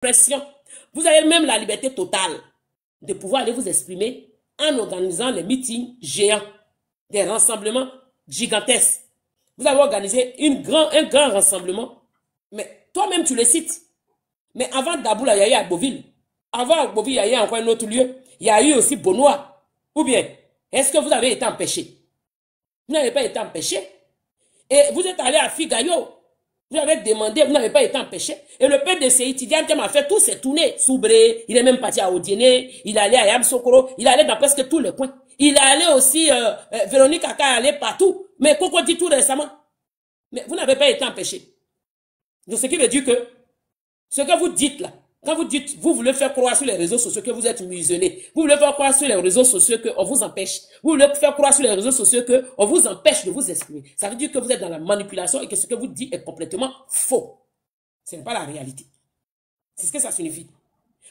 pression. Vous avez même la liberté totale de pouvoir aller vous exprimer en organisant les meetings géants, des rassemblements gigantesques. Vous avez organisé un grand rassemblement, mais toi-même tu le cites. Mais avant Daboula, il y a eu à Beauville. Avant Agboville, il y a eu encore un autre lieu. Il y a eu aussi Bonois. Ou bien, est-ce que vous avez été empêché? Vous n'avez pas été empêché. Et vous êtes allé à Figayo. Vous avez demandé, vous n'avez pas été empêché. Et le PDC étudiant qui m'a fait tous ses tournées, Soubré, il est même parti à Odiene, il est allé à Yamsokoro, il est allé dans presque tous les coins. Il est allé aussi, Véronique Aka est allé partout. Mais Coco dit tout récemment. Mais vous n'avez pas été empêché. Donc ce qui veut dire que, ce que vous dites là, quand vous dites, vous voulez faire croire sur les réseaux sociaux que vous êtes muselé, vous voulez faire croire sur les réseaux sociaux qu'on vous empêche, vous voulez faire croire sur les réseaux sociaux qu'on vous empêche de vous exprimer. Ça veut dire que vous êtes dans la manipulation et que ce que vous dites est complètement faux. Ce n'est pas la réalité. C'est ce que ça signifie.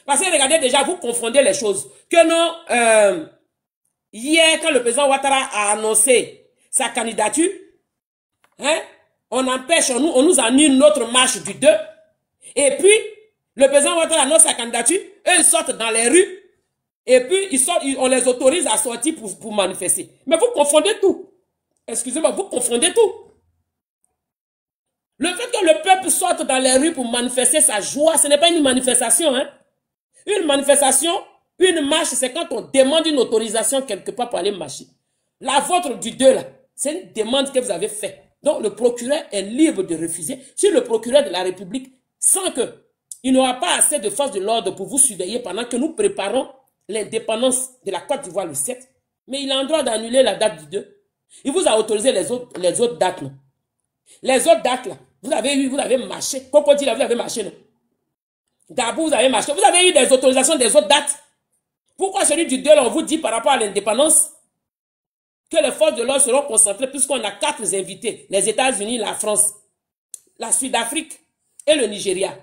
Parce que regardez déjà, vous confondez les choses. Que non, hier, quand le président Ouattara a annoncé sa candidature, hein, on empêche, on nous annule notre marche du 2, et puis, le président Ouattara annonce sa candidature, eux ils sortent dans les rues, et puis on les autorise à sortir pour manifester. Mais vous confondez tout. Excusez-moi, vous confondez tout. Le fait que le peuple sorte dans les rues pour manifester sa joie, ce n'est pas une manifestation. Hein? Une manifestation, une marche, c'est quand on demande une autorisation quelque part pour aller marcher. La vôtre du 2 là, c'est une demande que vous avez faite. Donc le procureur est libre de refuser. Si le procureur de la République sent qu'il n'aura pas assez de force de l'ordre pour vous surveiller pendant que nous préparons l'indépendance de la Côte d'Ivoire le 7, mais il a le droit d'annuler la date du 2. Il vous a autorisé les autres dates. Non? Les autres dates, là, vous avez marché. Coco dit là, vous avez marché. Non? Dabou, vous avez marché. Vous avez eu des autorisations des autres dates. Pourquoi celui du 2, là, on vous dit par rapport à l'indépendance que les forces de l'ordre seront concentrées puisqu'on a 4 invités. Les États-Unis, la France, la Sud-Afrique et le Nigeria,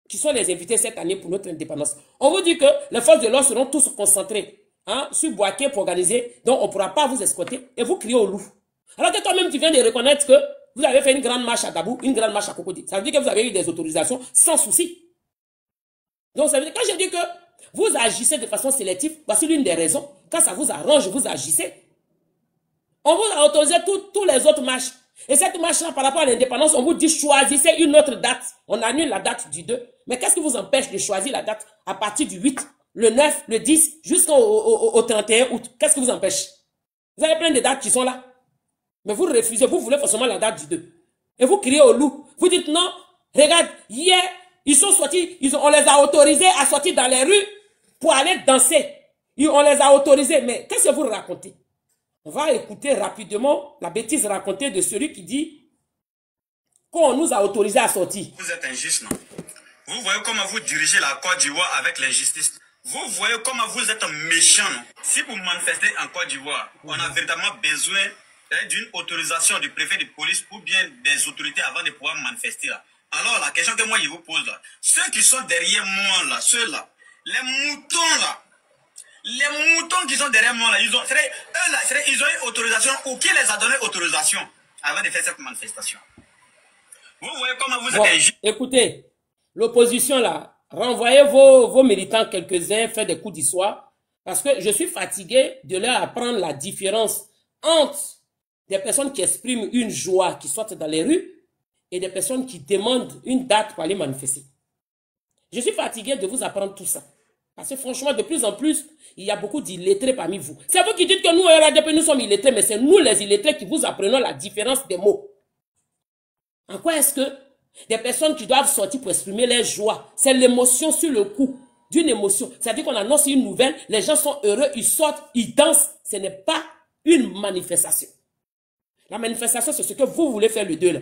qui sont les invités cette année pour notre indépendance. On vous dit que les forces de l'ordre seront tous concentrées sur Boaké pour organiser, donc on ne pourra pas vous escorter et vous criez au loup. Alors que toi-même, tu viens de reconnaître que vous avez fait une grande marche à Dabou, une grande marche à Cocody. Ça veut dire que vous avez eu des autorisations sans souci. Donc ça veut dire que quand je dis que vous agissez de façon sélective, voici l'une des raisons. Quand ça vous arrange, vous agissez. On vous a autorisé tous les autres marches. Et cette marche-là, par rapport à l'indépendance, on vous dit choisissez une autre date. On annule la date du 2. Mais qu'est-ce qui vous empêche de choisir la date à partir du 8, le 9, le 10, jusqu'au 31 août? Qu'est-ce qui vous empêche? Vous avez plein de dates qui sont là. Mais vous refusez, vous voulez forcément la date du 2. Et vous criez au loup. Vous dites non, regarde, hier, ils sont sortis, on les a autorisés à sortir dans les rues pour aller danser. On les a autorisés. Mais qu'est-ce que vous racontez? On va écouter rapidement la bêtise racontée de celui qui dit qu'on nous a autorisés à sortir. Vous êtes injuste, non? Vous voyez comment vous dirigez la Côte d'Ivoire avec l'injustice. Vous voyez comment vous êtes méchant, non? Si vous manifestez en Côte d'Ivoire, on a véritablement besoin d'une autorisation du préfet de police ou bien des autorités avant de pouvoir manifester là. Alors la question que moi je vous pose là, ceux qui sont derrière moi là, ceux-là, les moutons là, les moutons qui sont derrière moi là, ils ont eu autorisation ou qui les a donné autorisation avant de faire cette manifestation? Vous voyez comment vous êtes injuste. Écoutez, l'opposition là, renvoyez vos militants quelques-uns, faites des coups d'histoire, parce que je suis fatigué de leur apprendre la différence entre des personnes qui expriment une joie, qui sortent dans les rues, et des personnes qui demandent une date pour aller manifester. Je suis fatigué de vous apprendre tout ça. Parce que franchement, de plus en plus, il y a beaucoup d'illettrés parmi vous. C'est vous qui dites que nous, RADP, nous sommes illettrés, mais c'est nous les illettrés qui vous apprenons la différence des mots. En quoi est-ce que des personnes qui doivent sortir pour exprimer leur joie, c'est l'émotion sur le coup d'une émotion. C'est-à-dire qu'on annonce une nouvelle, les gens sont heureux, ils sortent, ils dansent. Ce n'est pas une manifestation. La manifestation, c'est ce que vous voulez faire le 2 là.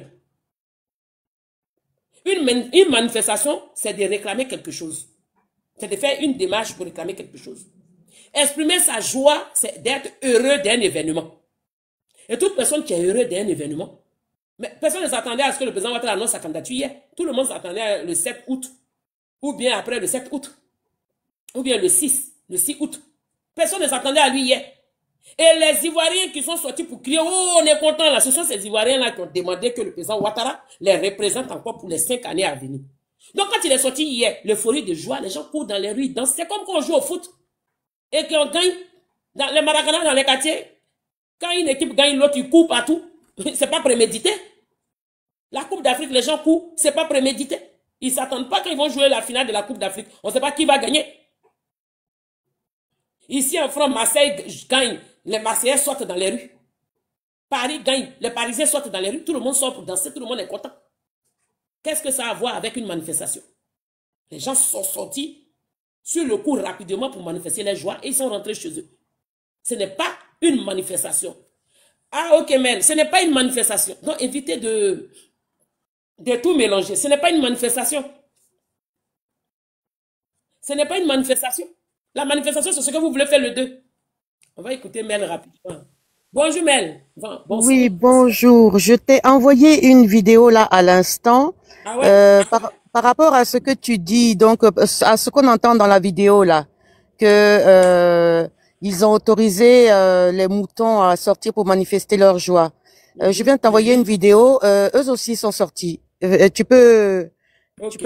Une manifestation, c'est de réclamer quelque chose. C'est de faire une démarche pour réclamer quelque chose. Exprimer sa joie, c'est d'être heureux d'un événement. Et toute personne qui est heureuse d'un événement, mais personne ne s'attendait à ce que le président Ouattara annonce sa candidature hier. Tout le monde s'attendait le 7 août, ou bien après le 7 août, ou bien le 6 août. Personne ne s'attendait à lui hier. Et les Ivoiriens qui sont sortis pour crier, oh, on est content là, ce sont ces Ivoiriens-là qui ont demandé que le président Ouattara les représente encore pour les 5 années à venir. Donc, quand il est sorti hier, l'euphorie de joie, les gens courent dans les rues, dansent. C'est comme quand on joue au foot et qu'on gagne dans les maracana, dans les quartiers. Quand une équipe gagne, l'autre, il court partout. C'est pas prémédité. La Coupe d'Afrique, les gens courent, c'est pas prémédité. Ils ne s'attendent pas quand ils vont jouer la finale de la Coupe d'Afrique. On ne sait pas qui va gagner. Ici en France, Marseille gagne, les Marseillais sortent dans les rues. Paris gagne, les Parisiens sortent dans les rues. Tout le monde sort pour danser, tout le monde est content. Qu'est-ce que ça a à voir avec une manifestation? Les gens sont sortis sur le coup rapidement pour manifester leur joie et ils sont rentrés chez eux. Ce n'est pas une manifestation. Ah ok, mais ce n'est pas une manifestation. Donc évitez de tout mélanger. Ce n'est pas une manifestation. Ce n'est pas une manifestation. La manifestation, c'est ce que vous voulez faire le 2. On va écouter Mel rapidement. Bonjour Mel. Bonsoir. Oui, bonjour. Je t'ai envoyé une vidéo là à l'instant. Ah ouais? Par rapport à ce que tu dis, donc à ce qu'on entend dans la vidéo là, que ils ont autorisé les moutons à sortir pour manifester leur joie. Je viens de t'envoyer une vidéo. Eux aussi sont sortis. Tu peux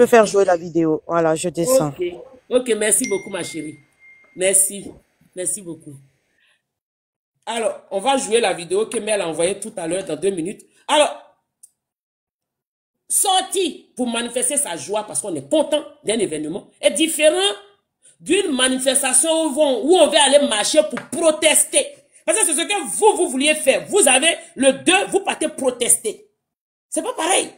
faire jouer la vidéo. Voilà, je descends. Ok, merci beaucoup ma chérie. Merci beaucoup. Alors, on va jouer la vidéo que Mel a envoyée tout à l'heure dans 2 minutes. Alors, sortir pour manifester sa joie parce qu'on est content d'un événement est différent d'une manifestation où on va aller marcher pour protester. Parce que c'est ce que vous vouliez faire. Vous avez le 2, vous partez protester. C'est pas pareil.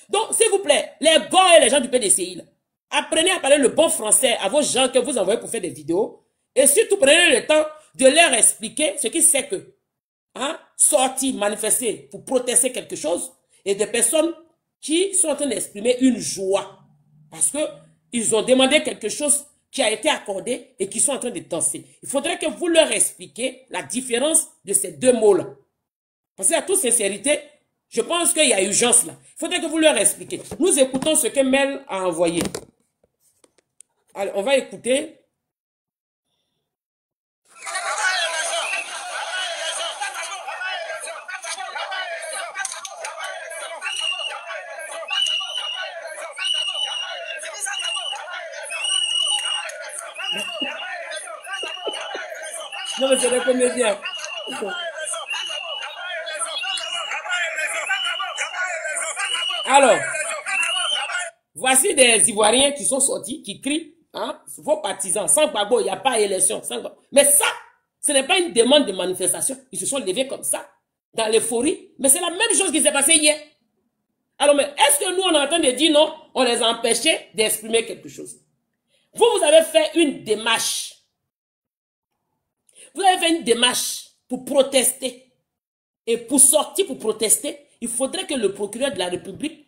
Donc, s'il vous plaît, les gars et les gens du PDCI, là, apprenez à parler le bon français à vos gens que vous envoyez pour faire des vidéos. Et surtout, prenez le temps de leur expliquer ce qui c'est que sortir, manifester pour protester quelque chose et des personnes qui sont en train d'exprimer une joie. Parce qu'ils ont demandé quelque chose qui a été accordé et qui sont en train de danser. Il faudrait que vous leur expliquiez la différence de ces deux mots-là. Parce qu'à toute sincérité, je pense qu'il y a urgence là. Il faudrait que vous leur expliquiez. Nous écoutons ce que Mel a envoyé. Alors, on va écouter. Non, mais c'est des comédiens. Alors, voici des Ivoiriens qui sont sortis, qui crient, vos partisans, sans Gbagbo, il n'y a pas élection. Mais ça, ce n'est pas une demande de manifestation. Ils se sont levés comme ça, dans l'euphorie. Mais c'est la même chose qui s'est passée hier. Alors, mais est-ce que nous, on est en train de dire non, on les a empêchés d'exprimer quelque chose? Vous avez fait une démarche. Vous avez fait une démarche pour protester. Et pour sortir, pour protester, il faudrait que le procureur de la République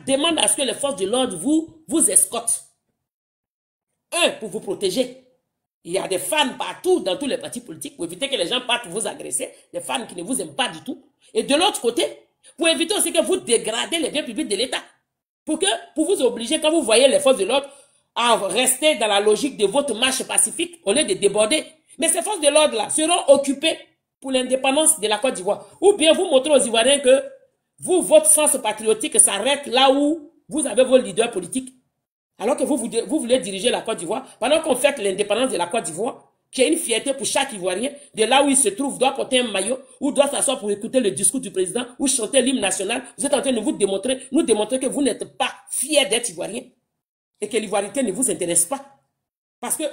demande à ce que les forces de l'ordre vous escortent. Pour vous protéger. Il y a des fans partout, dans tous les partis politiques, pour éviter que les gens partent vous agresser, des fans qui ne vous aiment pas du tout. Et de l'autre côté, pour éviter aussi que vous dégradez les biens publics de l'État. Pour vous obliger, quand vous voyez les forces de l'ordre, à rester dans la logique de votre marche pacifique, au lieu de déborder. Mais ces forces de l'ordre-là seront occupées pour l'indépendance de la Côte d'Ivoire. Ou bien vous montrez aux Ivoiriens que votre sens patriotique s'arrête là où vous avez vos leaders politiques. Alors que vous voulez diriger la Côte d'Ivoire, pendant qu'on fête l'indépendance de la Côte d'Ivoire, qui est une fierté pour chaque Ivoirien, de là où il se trouve, doit porter un maillot, ou doit s'asseoir pour écouter le discours du président, ou chanter l'hymne national, vous êtes en train de nous démontrer que vous n'êtes pas fiers d'être Ivoirien. Et que l'ivoirité ne vous intéresse pas. Parce que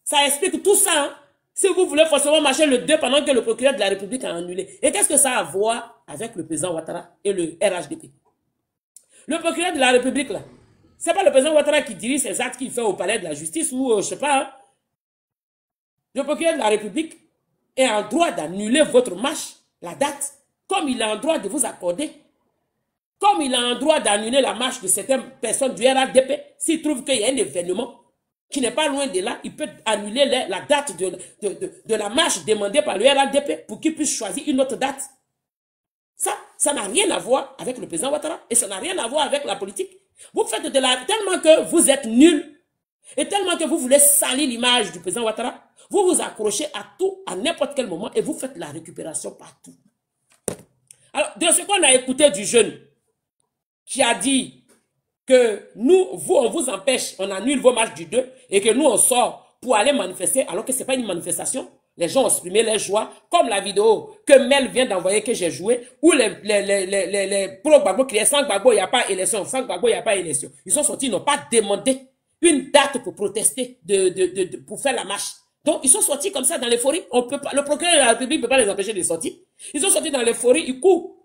ça explique tout ça. Si vous voulez forcément marcher le 2 pendant que le procureur de la République a annulé. Et qu'est-ce que ça a à voir avec le président Ouattara et le RHDP? Le procureur de la République, là, c'est pas le président Ouattara qui dirige ces actes qu'il fait au palais de la justice ou je sais pas. Le procureur de la République est en droit d'annuler votre marche, la date, comme il a en droit de vous accorder. Comme il a en droit d'annuler la marche de certaines personnes du RHDP, s'il trouve qu'il y a un événement qui n'est pas loin de là, il peut annuler la date de la marche demandée par le RHDP pour qu'il puisse choisir une autre date. Ça n'a rien à voir avec le président Ouattara et ça n'a rien à voir avec la politique. Vous faites tellement que vous êtes nuls et tellement que vous voulez salir l'image du président Ouattara, vous vous accrochez à tout, à n'importe quel moment et vous faites la récupération partout. Alors, de ce qu'on a écouté du jeune, qui a dit que nous, vous, on vous empêche, on annule vos matchs du 2 et que nous, on sort pour aller manifester alors que ce n'est pas une manifestation. Les gens ont exprimé leur joie, comme la vidéo que Mel vient d'envoyer que j'ai joué, où les pro-Gbagbo criaient sans Gbagbo, il n'y a pas élection, sans Gbagbo, il n'y a pas élection. Ils sont sortis, ils n'ont pas demandé une date pour protester, pour faire la marche. Donc, ils sont sortis comme ça dans l'euphorie. Le procureur de la République ne peut pas les empêcher de sortir. Ils sont sortis dans l'euphorie, ils courent.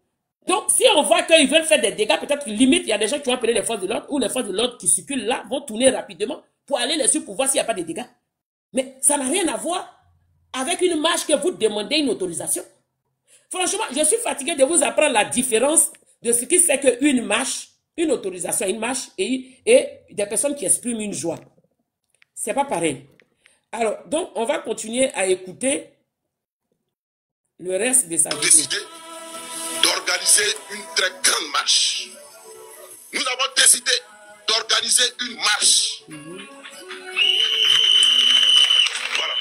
Donc, si on voit qu'ils veulent faire des dégâts, peut-être limite, il y a des gens qui vont appeler les forces de l'ordre, ou les forces de l'ordre qui circulent là, vont tourner rapidement pour aller les suivre pour voir s'il n'y a pas de dégâts. Mais ça n'a rien à voir avec une marche que vous demandez une autorisation. Franchement, je suis fatigué de vous apprendre la différence de ce qui c'est qu'une marche, une autorisation, une marche et des personnes qui expriment une joie. C'est pas pareil. Alors, donc, on va continuer à écouter le reste de sa vidéo. Décidé d'organiser une très grande marche. Nous avons décidé d'organiser une marche. Voilà.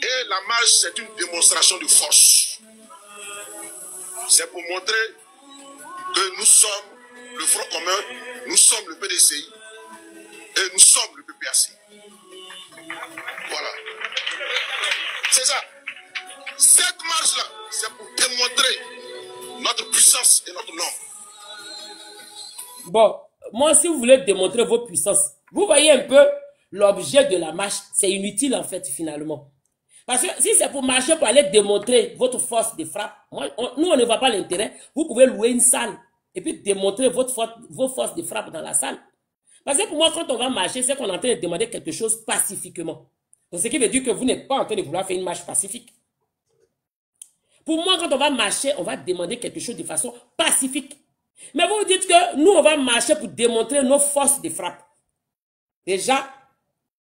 Et la marche, c'est une démonstration de force. C'est pour montrer que nous sommes le Front commun, nous sommes le PDCI et nous sommes le PPAC. Voilà. C'est ça. Cette marche-là, c'est pour démontrer notre puissance et notre nombre. Bon, moi, si vous voulez démontrer vos puissances, vous voyez un peu l'objet de la marche, c'est inutile en fait finalement. Parce que si c'est pour marcher, pour aller démontrer votre force de frappe, nous on ne voit pas l'intérêt. Vous pouvez louer une salle et puis démontrer vos forces de frappe dans la salle. Parce que pour moi, quand on va marcher, c'est qu'on est en train de demander quelque chose pacifiquement. Donc, ce qui veut dire que vous n'êtes pas en train de vouloir faire une marche pacifique. Pour moi, quand on va marcher, on va demander quelque chose de façon pacifique. Mais vous dites que nous, on va marcher pour démontrer nos forces de frappe. Déjà,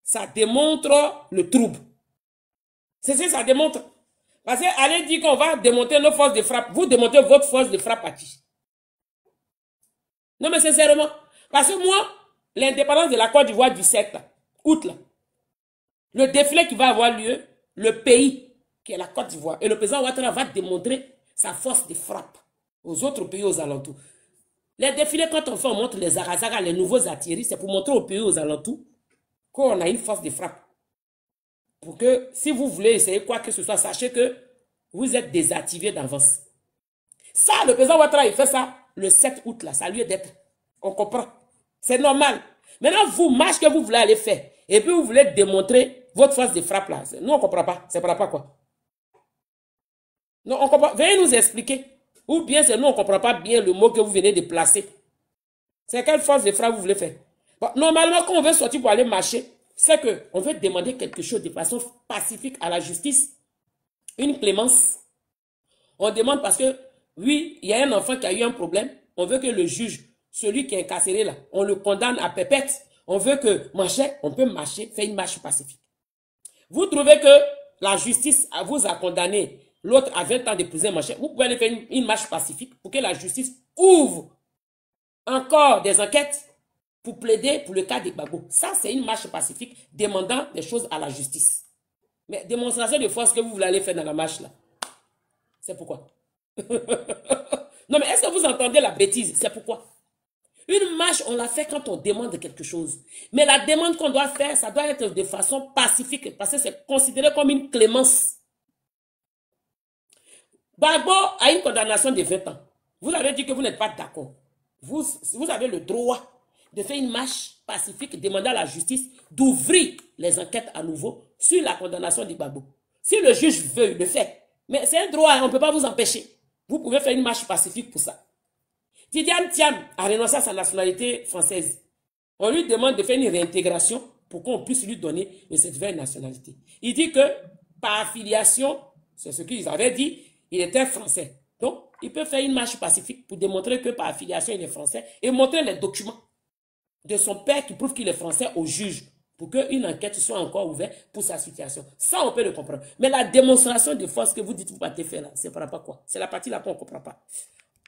ça démontre le trouble. C'est ce que ça démontre. Parce que allez dire qu'on va démontrer nos forces de frappe. Vous démontrez votre force de frappe à qui? Non, mais sincèrement. Parce que moi, l'indépendance de la Côte d'Ivoire du 7 août, là, le défilé qui va avoir lieu, le pays qui est la Côte d'Ivoire, et le président Ouattara va démontrer sa force de frappe aux autres pays aux alentours. Les défilés, quand on fait, on montre les Arazaga, les nouveaux artilleries, c'est pour montrer aux pays aux alentours qu'on a une force de frappe. Pour que, si vous voulez essayer quoi que ce soit, sachez que vous êtes désactivé d'avance. Ça, le président Ouattara, il fait ça le 7 août, là, ça a lieu d'être. On comprend. C'est normal. Maintenant, vous, marche que vous voulez aller faire, et puis vous voulez démontrer votre force de frappe, là. Nous, on ne comprend pas. C'est par rapport à quoi? Non, on comprend. Veuillez nous expliquer. Ou bien c'est nous, on ne comprend pas bien le mot que vous venez de placer. C'est quelle force de frappe vous voulez faire? Bon, normalement, quand on veut sortir pour aller marcher, c'est qu'on veut demander quelque chose de façon pacifique à la justice. Une clémence. On demande parce que, oui, il y a un enfant qui a eu un problème. On veut que le juge, celui qui est incarcéré là, on le condamne à perpète. On veut que marcher, on peut marcher, faire une marche pacifique. Vous trouvez que la justice vous a condamné, l'autre a 20 ans de prison marcher. Vous pouvez aller faire une marche pacifique pour que la justice ouvre encore des enquêtes pour plaider pour le cas des Gbagbo. Ça, c'est une marche pacifique demandant des choses à la justice. Mais démonstration de force que vous voulez aller faire dans la marche là, c'est pourquoi? Non, mais est-ce que vous entendez la bêtise? C'est pourquoi? Une marche, on la fait quand on demande quelque chose. Mais la demande qu'on doit faire, ça doit être de façon pacifique, parce que c'est considéré comme une clémence. Gbagbo a une condamnation de 20 ans. Vous avez dit que vous n'êtes pas d'accord. Vous avez le droit de faire une marche pacifique, demander à la justice d'ouvrir les enquêtes à nouveau sur la condamnation de Gbagbo. Si le juge veut, le fait. Mais c'est un droit, on ne peut pas vous empêcher. Vous pouvez faire une marche pacifique pour ça. Tidiane Thiam a renoncé à sa nationalité française. On lui demande de faire une réintégration pour qu'on puisse lui donner cette nouvelle nationalité. Il dit que par affiliation, c'est ce qu'ils avaient dit, il était français. Donc, il peut faire une marche pacifique pour démontrer que par affiliation, il est français et montrer les documents de son père qui prouvent qu'il est français au juge pour qu'une enquête soit encore ouverte pour sa situation. Ça, on peut le comprendre. Mais la démonstration de force que vous dites que vous partez faire là, c'est par rapport à quoi? C'est la partie là qu'on ne comprend pas.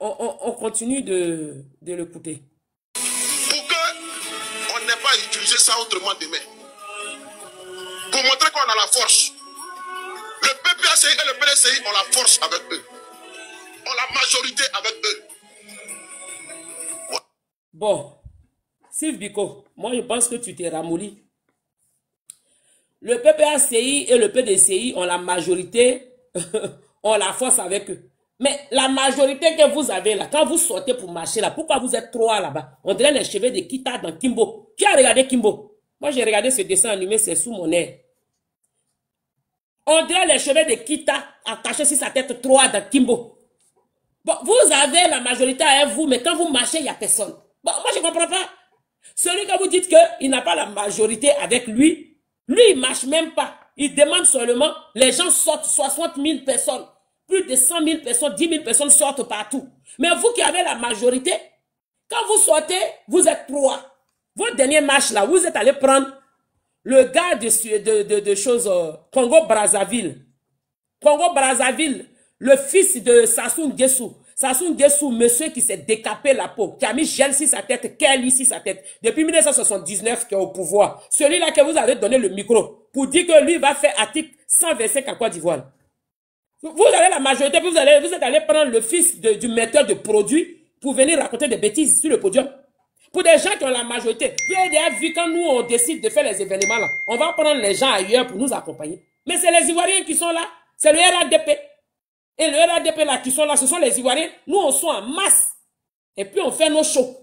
On continue de l'écouter. Pour qu'on n'ait pas utilisé ça autrement demain. Pour montrer qu'on a la force. Le PPACI et le PDCI ont la force avec eux. Ont la majorité avec eux. Bon, Sylvie Biko, moi je pense que tu t'es ramolli. Le PPACI et le PDCI ont la majorité, ont la force avec eux. Mais la majorité que vous avez là, quand vous sortez pour marcher là, pourquoi vous êtes trois là-bas? On dirait les cheveux de Kita dans Kimbo. Qui a regardé Kimbo? Moi j'ai regardé ce dessin animé, c'est sous mon nez. On dirait les cheveux de Kita attachés sur sa tête trois dans Kimbo. Bon, vous avez la majorité avec vous, mais quand vous marchez, il n'y a personne. Bon, moi je ne comprends pas. Celui que vous dites qu'il n'a pas la majorité avec lui, lui il ne marche même pas. Il demande seulement, les gens sortent 60 000 personnes. Plus de 100 000 personnes, 10 000 personnes sortent partout. Mais vous qui avez la majorité, quand vous sortez, vous êtes trois. Votre dernière marche là, vous êtes allé prendre le gars de choses Congo-Brazzaville. Congo-Brazzaville, le fils de Sassou Nguesso. Sassou Nguesso, monsieur qui s'est décapé la peau, qui a mis gel sur sa tête, Kelly sur sa tête, depuis 1979 qui est au pouvoir. Celui-là que vous avez donné le micro pour dire que lui va faire article 125 à Côte d'Ivoire. Vous avez la majorité, vous êtes allé prendre le fils du metteur de produits pour venir raconter des bêtises sur le podium. Pour des gens qui ont la majorité, vous avez déjà vu quand nous on décide de faire les événements là, on va prendre les gens ailleurs pour nous accompagner. Mais c'est les Ivoiriens qui sont là, c'est le RADP. Et le RADP là qui sont là, ce sont les Ivoiriens. Nous on sont en masse. Et puis on fait nos shows.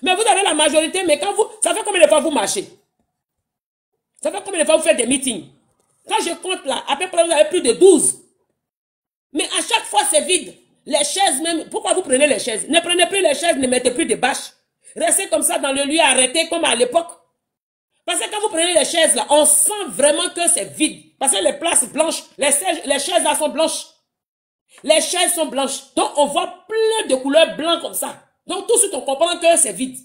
Mais vous avez la majorité, mais quand vous, ça fait combien de fois vous marchez? Ça fait combien de fois vous faites des meetings? Quand je compte là, à peu près vous avez plus de 12. Mais à chaque fois, c'est vide. Les chaises même, pourquoi vous prenez les chaises? Ne prenez plus les chaises, ne mettez plus de bâches. Restez comme ça dans le lieu arrêté comme à l'époque. Parce que quand vous prenez les chaises là, on sent vraiment que c'est vide. Parce que les places blanches, les chaises là sont blanches. Les chaises sont blanches. Donc on voit plein de couleurs blancs comme ça. Donc tout de suite on comprend que c'est vide.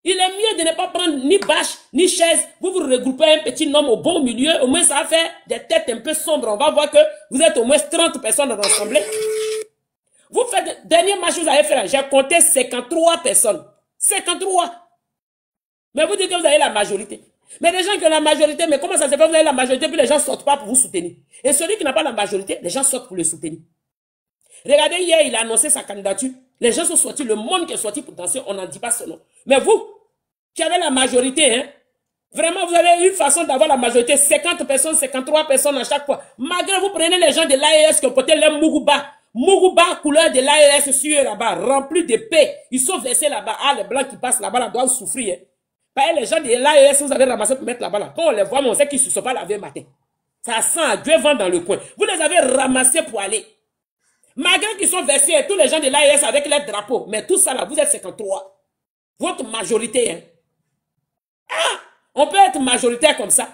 Il est mieux de ne pas prendre ni bâche, ni chaise. Vous vous regroupez un petit nombre au bon milieu. Au moins, ça va faire des têtes un peu sombres. On va voir que vous êtes au moins 30 personnes rassemblées. Vous faites, dernière marche que vous avez fait là, j'ai compté 53 personnes. 53. Mais vous dites que vous avez la majorité. Mais les gens qui ont la majorité, mais comment ça se fait? Vous avez la majorité, puis les gens ne sortent pas pour vous soutenir. Et celui qui n'a pas la majorité, les gens sortent pour le soutenir. Regardez, hier, il a annoncé sa candidature. Les gens sont sortis, le monde qui est sorti pour danser, on n'en dit pas ce nom. Mais vous, qui avez la majorité, hein, vraiment, vous avez une façon d'avoir la majorité, 50 personnes, 53 personnes à chaque fois. Malgré vous prenez les gens de l'AES qui ont porté les Muguba. Muguba, couleur de l'AES sur là-bas, rempli de paix. Ils sont versés là-bas. Ah, les blancs qui passent là-bas, là, doivent souffrir. Hein. Pas les gens de l'AES, vous avez ramassé pour mettre là-bas. Là. Quand on les voit, mais on sait qu'ils ne se sont pas lavés matin. Ça sent à Dieu vent dans le coin. Vous les avez ramassés pour aller. Malgré qu'ils sont versés, tous les gens de l'AES avec les drapeaux. Mais tout ça là, vous êtes 53. Votre majorité, hein. Ah, on peut être majoritaire comme ça.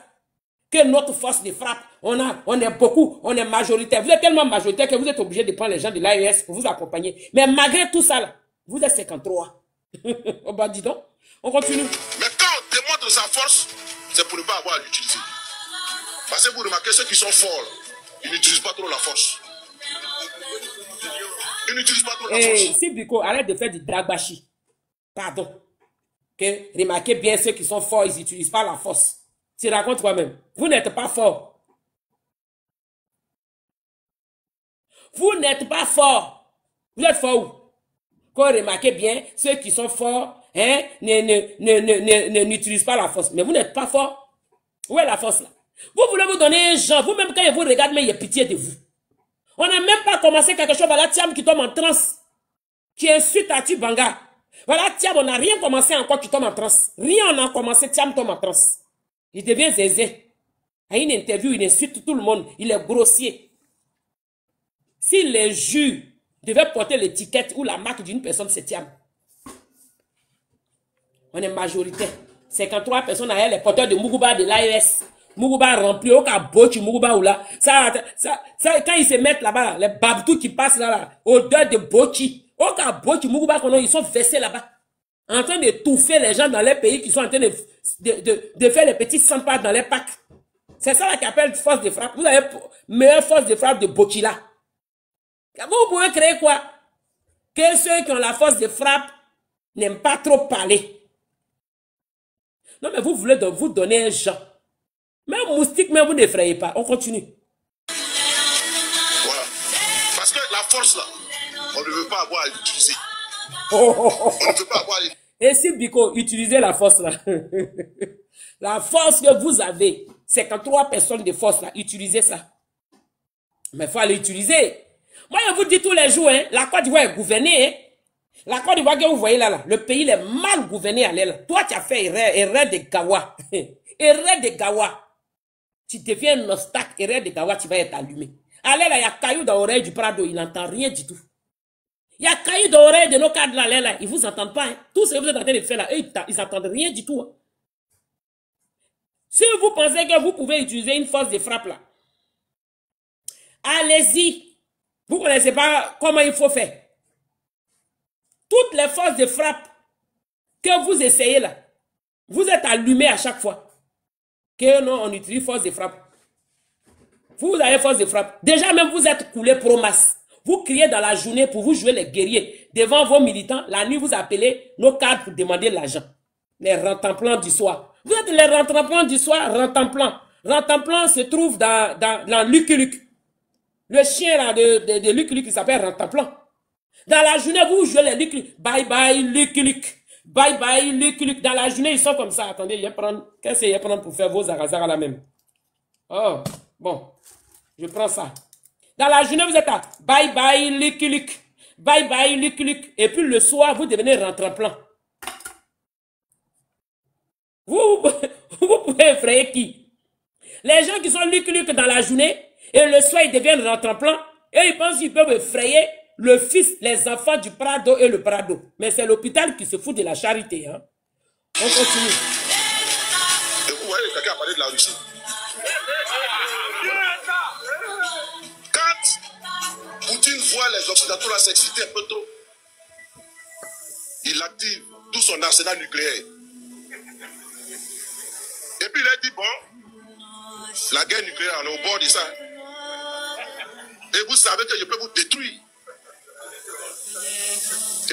Que notre force de frappe, on est beaucoup, on est majoritaire. Vous êtes tellement majoritaire que vous êtes obligé de prendre les gens de l'AES pour vous accompagner. Mais malgré tout ça là, vous êtes 53. Oh bah dis donc, on continue. Mais quand on démontre sa force, c'est pour ne pas avoir à l'utiliser. Parce que vous remarquez, ceux qui sont forts, ils n'utilisent pas trop la force. Ils n'utilisent pas trop la force. Si Biko, arrête de faire du dragbashi. Pardon. Okay? Remarquez bien ceux qui sont forts, ils n'utilisent pas la force. Tu racontes toi-même. Vous n'êtes pas fort. Vous n'êtes pas fort. Vous êtes fort où? Quand remarquez bien, ceux qui sont forts, hein, n'utilisent pas la force. Mais vous n'êtes pas fort. Où est la force là? Vous voulez vous donner un genre. Vous-même quand ils vous regardent, mais il y a pitié de vous. On n'a même pas commencé quelque chose. Voilà Thiam qui tombe en transe. Qui insulte à Tibanga. Voilà Thiam, on n'a rien commencé encore qui tombe en transe. Rien on a commencé, Thiam tombe en transe. Il devient zézé. À une interview, il insulte tout le monde. Il est grossier. Si les jus devaient porter l'étiquette ou la marque d'une personne, c'est Thiam. On est majoritaire. 53 personnes à elle, les porteurs de Muguba de l'AES. Muguba rempli, au cas bochi Muguba ou là. Ça, quand ils se mettent là-bas, les babtous qui passent là, odeur de bochi. Au cas bochi Muguba, ils sont versés là-bas. En train de touffer les gens dans les pays qui sont en train de faire les petits sympas dans les packs. C'est ça là qu'ils appellent force de frappe. Vous avez meilleure force de frappe de bochi là. Vous pouvez créer quoi? Que ceux qui ont la force de frappe n'aiment pas trop parler. Non, mais vous voulez vous donner un genre. Même moustique, mais vous n'effrayez pas. On continue. Voilà. Parce que la force là, on ne veut pas avoir à l'utiliser. Oh. On ne veut pas avoir à l'utiliser. Et si Biko, utilisez la force là. La force que vous avez, 53 personnes de force là, utilisez ça. Mais il faut aller utiliser. Moi, je vous dis tous les jours, hein, la Côte d'Ivoire est gouvernée. Hein. La Côte d'Ivoire que vous voyez là, le pays il est mal gouverné à l'aile. Toi, tu as fait erreur de Gawa. Erreur de Gawa. Tu deviens un obstacle, erreur de Gawa, tu vas être allumé. Allez là, il y a caillou dans l'oreille du Prado, il n'entend rien du tout. Il y a caillou dans l'oreille de nos cadres là, ils ne vous entendent pas. Hein. Tout ce que vous êtes en train de faire là, eux, ils n'entendent rien du tout. Hein. Si vous pensez que vous pouvez utiliser une force de frappe là, allez-y. Vous ne connaissez pas comment il faut faire. Toutes les forces de frappe que vous essayez là, vous êtes allumés à chaque fois. Que non, on utilise force de frappe. Vous avez force de frappe. Déjà même vous êtes coulé pro masse. Vous criez dans la journée pour vous jouer les guerriers. Devant vos militants, la nuit vous appelez nos cadres pour demander l'argent. Les rentemplants du soir. Vous êtes les rentemplants du soir, rentemplants. Rentemplants se trouve dans Lucky Luke. Le chien là de Lucky Luke qui s'appelle Rentemplant. Dans la journée, vous jouez les Lucky Luke. Bye bye Lucky Luke. Bye bye Lucky Luke. Dans la journée, ils sont comme ça. Attendez, qu'est-ce que je vais prendre pour faire vos arazars là même? Oh, bon. Je prends ça. Dans la journée, vous êtes à bye bye Lucky Luke. Bye bye Lucky Luke. Et puis le soir, vous devenez Rentemplant. Vous pouvez effrayer qui? Les gens qui sont Lucky Luke dans la journée, et le soir, ils deviennent Rentemplant, et ils pensent qu'ils peuvent effrayer le fils, les enfants du Prado et le Prado. Mais c'est l'hôpital qui se fout de la charité. Hein. On continue. Et vous voyez, quelqu'un a parlé de la Russie. Quand Poutine voit les Occidentaux là s'exciter un peu trop, il active tout son arsenal nucléaire. Et puis il a dit, bon, la guerre nucléaire, on est au bord de ça. Et vous savez que je peux vous détruire.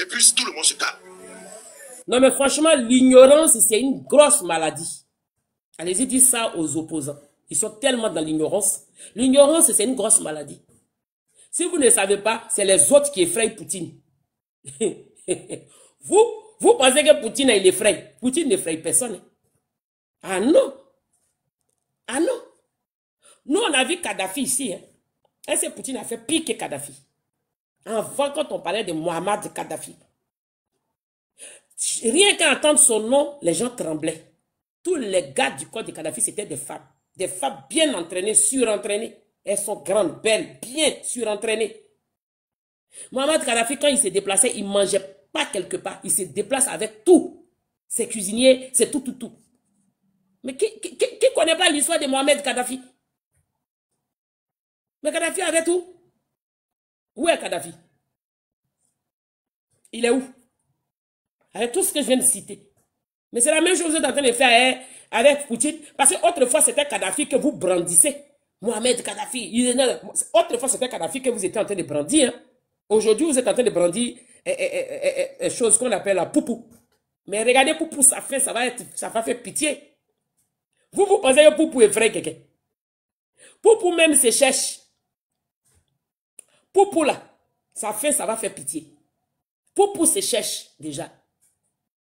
Et puis tout le monde se calme. Non mais franchement, l'ignorance, c'est une grosse maladie. Allez-y, dites ça aux opposants. Ils sont tellement dans l'ignorance. L'ignorance, c'est une grosse maladie. Si vous ne savez pas, c'est les autres qui effrayent Poutine. vous pensez que Poutine, il effraie. Poutine n'effraie personne. Ah non. Ah non. Nous, on a vu Kadhafi ici. Hein. Est-ce que Poutine a fait pire que Kadhafi? Avant, quand on parlait de Mohamed Kadhafi, rien qu'à entendre son nom, les gens tremblaient. Tous les gars du corps de Kadhafi, c'était des femmes. Des femmes bien entraînées, surentraînées. Elles sont grandes, belles, bien surentraînées. Mohamed Kadhafi, quand il se déplaçait, il ne mangeait pas quelque part. Il se déplace avec tout. C'est cuisinier, c'est tout. Mais qui ne connaît pas l'histoire de Mohamed Kadhafi? Mais Kadhafi avait tout. Où est Kadhafi? Il est où? Avec tout ce que je viens de citer. Mais c'est la même chose que vous êtes en train de faire avec Poutine. Parce que autrefois, c'était Kadhafi que vous brandissez. Mohamed Kadhafi. Autrefois, c'était Kadhafi que vous étiez en train de brandir. Hein. Aujourd'hui, vous êtes en train de brandir chose qu'on appelle la poupou. Mais regardez Poupou, ça va faire pitié. Vous pensez que Poupou est vrai quelqu'un? Poupou même se cherche. Poupou là, ça va faire pitié. Poupou se cherche déjà.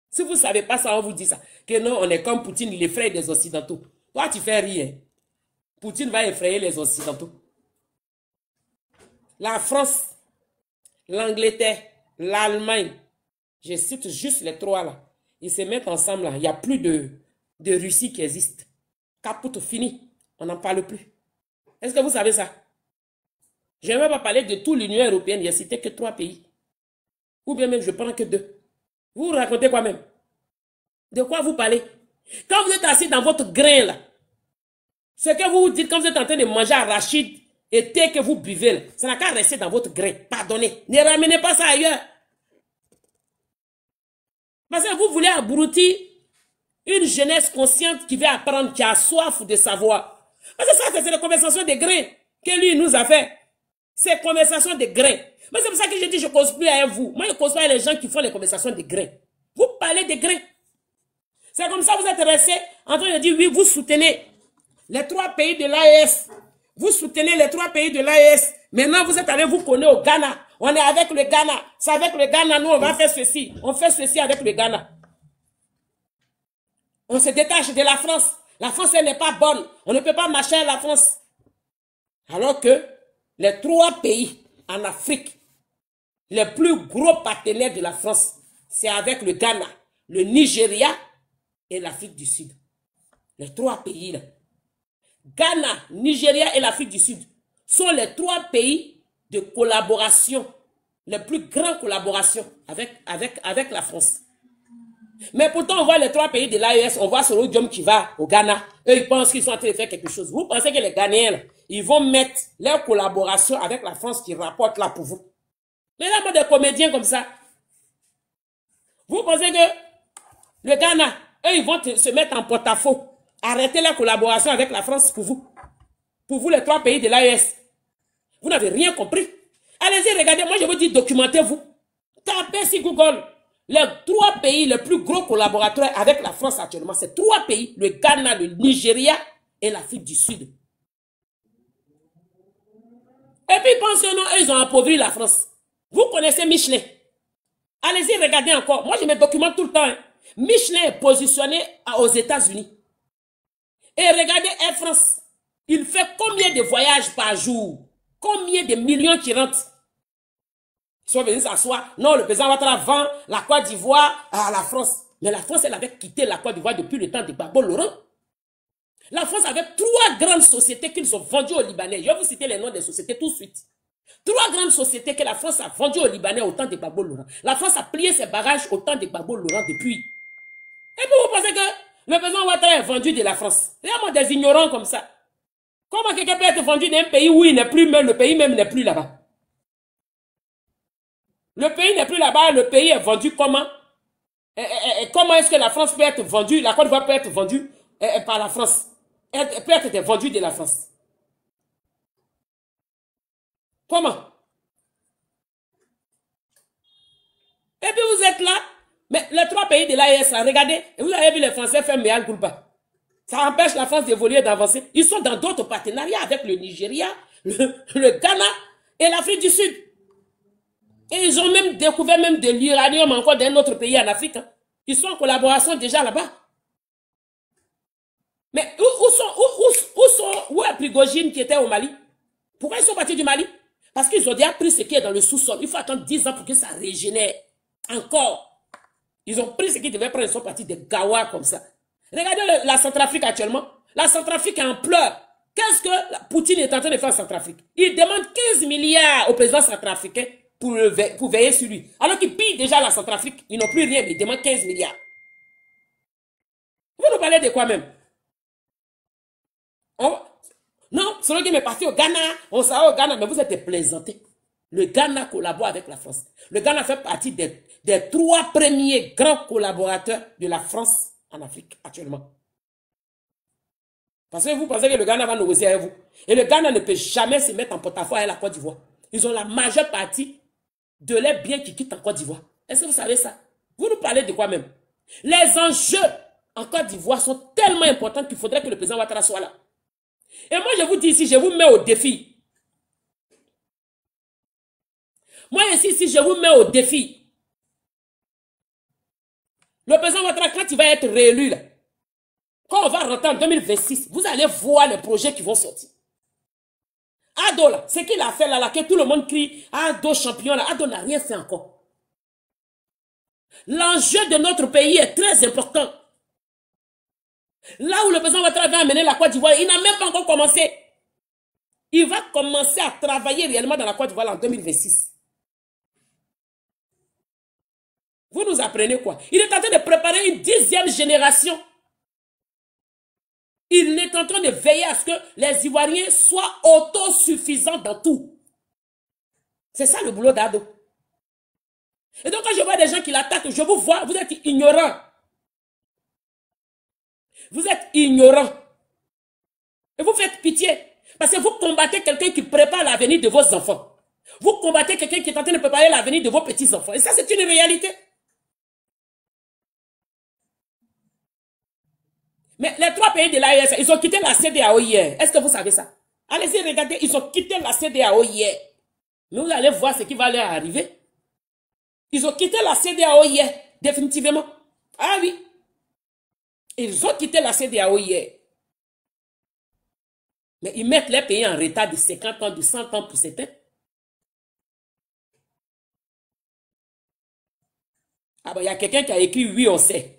Si vous ne savez pas ça, on vous dit ça. Que non, on est comme Poutine, il effraie des Occidentaux. Toi, tu fais rien. Poutine va effrayer les Occidentaux. La France, l'Angleterre, l'Allemagne, je cite juste les trois là. Ils se mettent ensemble là. Il n'y a plus de Russie qui existe. Caput, fini. On n'en parle plus. Est-ce que vous savez ça? Je ne vais pas parler de toute l'Union européenne. Il n'y a cité que 3 pays. Ou bien même je prends que 2. Vous racontez quoi même? De quoi vous parlez? Quand vous êtes assis dans votre grain là, ce que vous dites quand vous êtes en train de manger arachide et thé que vous buvez là, ça n'a qu'à rester dans votre grain. Pardonnez. Ne ramenez pas ça ailleurs. Parce que vous voulez abrutir une jeunesse consciente qui veut apprendre, qui a soif de savoir. Parce que ça, c'est la conversation des grains que lui nous a fait. C'est conversation de grains. Mais c'est pour ça que je dis je ne cause plus avec vous. Moi, je ne cause pas avec les gens qui font les conversations de grains. Vous parlez de grains. C'est comme ça que vous êtes restés en train de dire oui, vous soutenez les 3 pays de l'AES. Vous soutenez les 3 pays de l'AES. Maintenant, vous êtes allés vous connaître au Ghana. On est avec le Ghana. C'est avec le Ghana, nous, on va faire ceci. On fait ceci avec le Ghana. On se détache de la France. La France, elle n'est pas bonne. On ne peut pas marcher à la France. Alors que les 3 pays en Afrique, les plus gros partenaires de la France, c'est avec le Ghana, le Nigeria et l'Afrique du Sud. Les 3 pays là. Ghana, Nigeria et l'Afrique du Sud sont les 3 pays de collaboration, les plus grandes collaborations avec la France. Mais pourtant, on voit les 3 pays de l'AES, on voit Soro Diom qui va au Ghana. Eux, ils pensent qu'ils sont en train de faire quelque chose. Vous pensez que les Ghanéens, là, ils vont mettre leur collaboration avec la France qui rapporte là pour vous. Mais là, des comédiens comme ça. Vous pensez que le Ghana, eux, ils vont se mettre en porte-à-faux. Arrêtez la collaboration avec la France pour vous. Pour vous, les 3 pays de l'AES. Vous n'avez rien compris. Allez-y, regardez. Moi, je vous dis, documentez-vous. Tapez sur Google. Les 3 pays les plus gros collaborateurs avec la France actuellement, c'est 3 pays. Le Ghana, le Nigeria et l'Afrique du Sud. Et puis, pensez, non, ils ont appauvri la France. Vous connaissez Michelin. Allez-y, regardez encore. Moi, je me documente tout le temps. Hein. Michelin est positionné aux États-Unis. Et regardez Air France. Il fait combien de voyages par jour? Combien de millions qui rentrent? Ils sont venus s'asseoir. Non, le président Ouattara vend la Côte d'Ivoire à la France. Mais la France, elle avait quitté la Côte d'Ivoire depuis le temps de Gbagbo Laurent. La France avait 3 grandes sociétés qu'ils ont vendues aux Libanais. Je vais vous citer les noms des sociétés tout de suite. 3 grandes sociétés que la France a vendues aux Libanais au temps de Gbagbo Laurent. La France a plié ses barrages au temps de Gbagbo Laurent depuis. Et puis vous pensez que le président Ouattara est vendu de la France? Il y a des ignorants comme ça. Comment quelqu'un peut être vendu d'un pays où il n'est plus, même le pays même n'est plus là-bas? Le pays n'est plus là-bas, le pays est vendu comment? Comment est-ce que la France peut être vendue, la Côte d'Ivoire peut être vendue par la France? Elle peut être vendue de la France. Comment? Et puis vous êtes là, mais les 3 pays de l'AES, regardez, vous avez vu les Français faire Méal Goulba. Ça empêche la France d'évoluer, d'avancer. Ils sont dans d'autres partenariats avec le Nigeria, le Ghana et l'Afrique du Sud. Et ils ont même découvert même de l'uranium encore d'un autre pays en Afrique. Hein. Ils sont en collaboration déjà là-bas. Mais où est Prigogine qui était au Mali? Pourquoi ils sont partis du Mali? Parce qu'ils ont déjà pris ce qui est dans le sous-sol. Il faut attendre 10 ans pour que ça régénère. Encore. Ils ont pris ce qu'ils devaient prendre. Ils sont partis de Gawa comme ça. Regardez la Centrafrique actuellement. La Centrafrique est en pleurs. Qu'est-ce que Poutine est en train de faire en Centrafrique? Il demande 15 milliards au président centrafricain pour veiller sur lui. Alors qu'il pille déjà la Centrafrique. Ils n'ont plus rien, mais ils demandent 15 milliards. Vous nous parlez de quoi même? Non, celui qui est parti au Ghana, on s'en va au Ghana, mais vous êtes plaisantés. Le Ghana collabore avec la France. Le Ghana fait partie des 3 premiers grands collaborateurs de la France en Afrique actuellement. Parce que vous pensez que le Ghana va négocier avec vous. Et le Ghana ne peut jamais se mettre en porte-à-faux avec la Côte d'Ivoire. Ils ont la majeure partie de leurs biens qui quittent en Côte d'Ivoire. Est-ce que vous savez ça? Vous nous parlez de quoi même? Les enjeux en Côte d'Ivoire sont tellement importants qu'il faudrait que le président Ouattara soit là. Et moi, je vous dis ici, je vous mets au défi. Moi, ici, si je vous mets au défi, le président Ouattara, quand il va être réélu, là, quand on va rentrer en 2026, vous allez voir les projets qui vont sortir. Ado, là, ce qu'il a fait là, que tout le monde crie, Ado champion, là, Ado n'a rien fait encore. L'enjeu de notre pays est très important. Là où le président Ouattara va amener la Côte d'Ivoire, il n'a même pas encore commencé. Il va commencer à travailler réellement dans la Côte d'Ivoire en 2026. Vous nous apprenez quoi? Il est en train de préparer une 10e génération. Il est en train de veiller à ce que les Ivoiriens soient autosuffisants dans tout. C'est ça le boulot d'Ado. Et donc quand je vois des gens qui l'attaquent, je vous vois, vous êtes ignorants. Vous êtes ignorants. Et vous faites pitié. Parce que vous combattez quelqu'un qui prépare l'avenir de vos enfants. Vous combattez quelqu'un qui est en train de préparer l'avenir de vos petits-enfants. Et ça, c'est une réalité. Mais les 3 pays de l'AES, ils ont quitté la CEDEAO hier. Est-ce que vous savez ça? Allez-y, regardez, ils ont quitté la CEDEAO hier. Mais vous allez voir ce qui va leur arriver. Ils ont quitté la CEDEAO hier, définitivement. Ah oui. Ils ont quitté la CEDEAO hier. Mais ils mettent les pays en retard de 50 ans, de 100 ans pour certains. Ah ben, il y a quelqu'un qui a écrit, oui, on sait.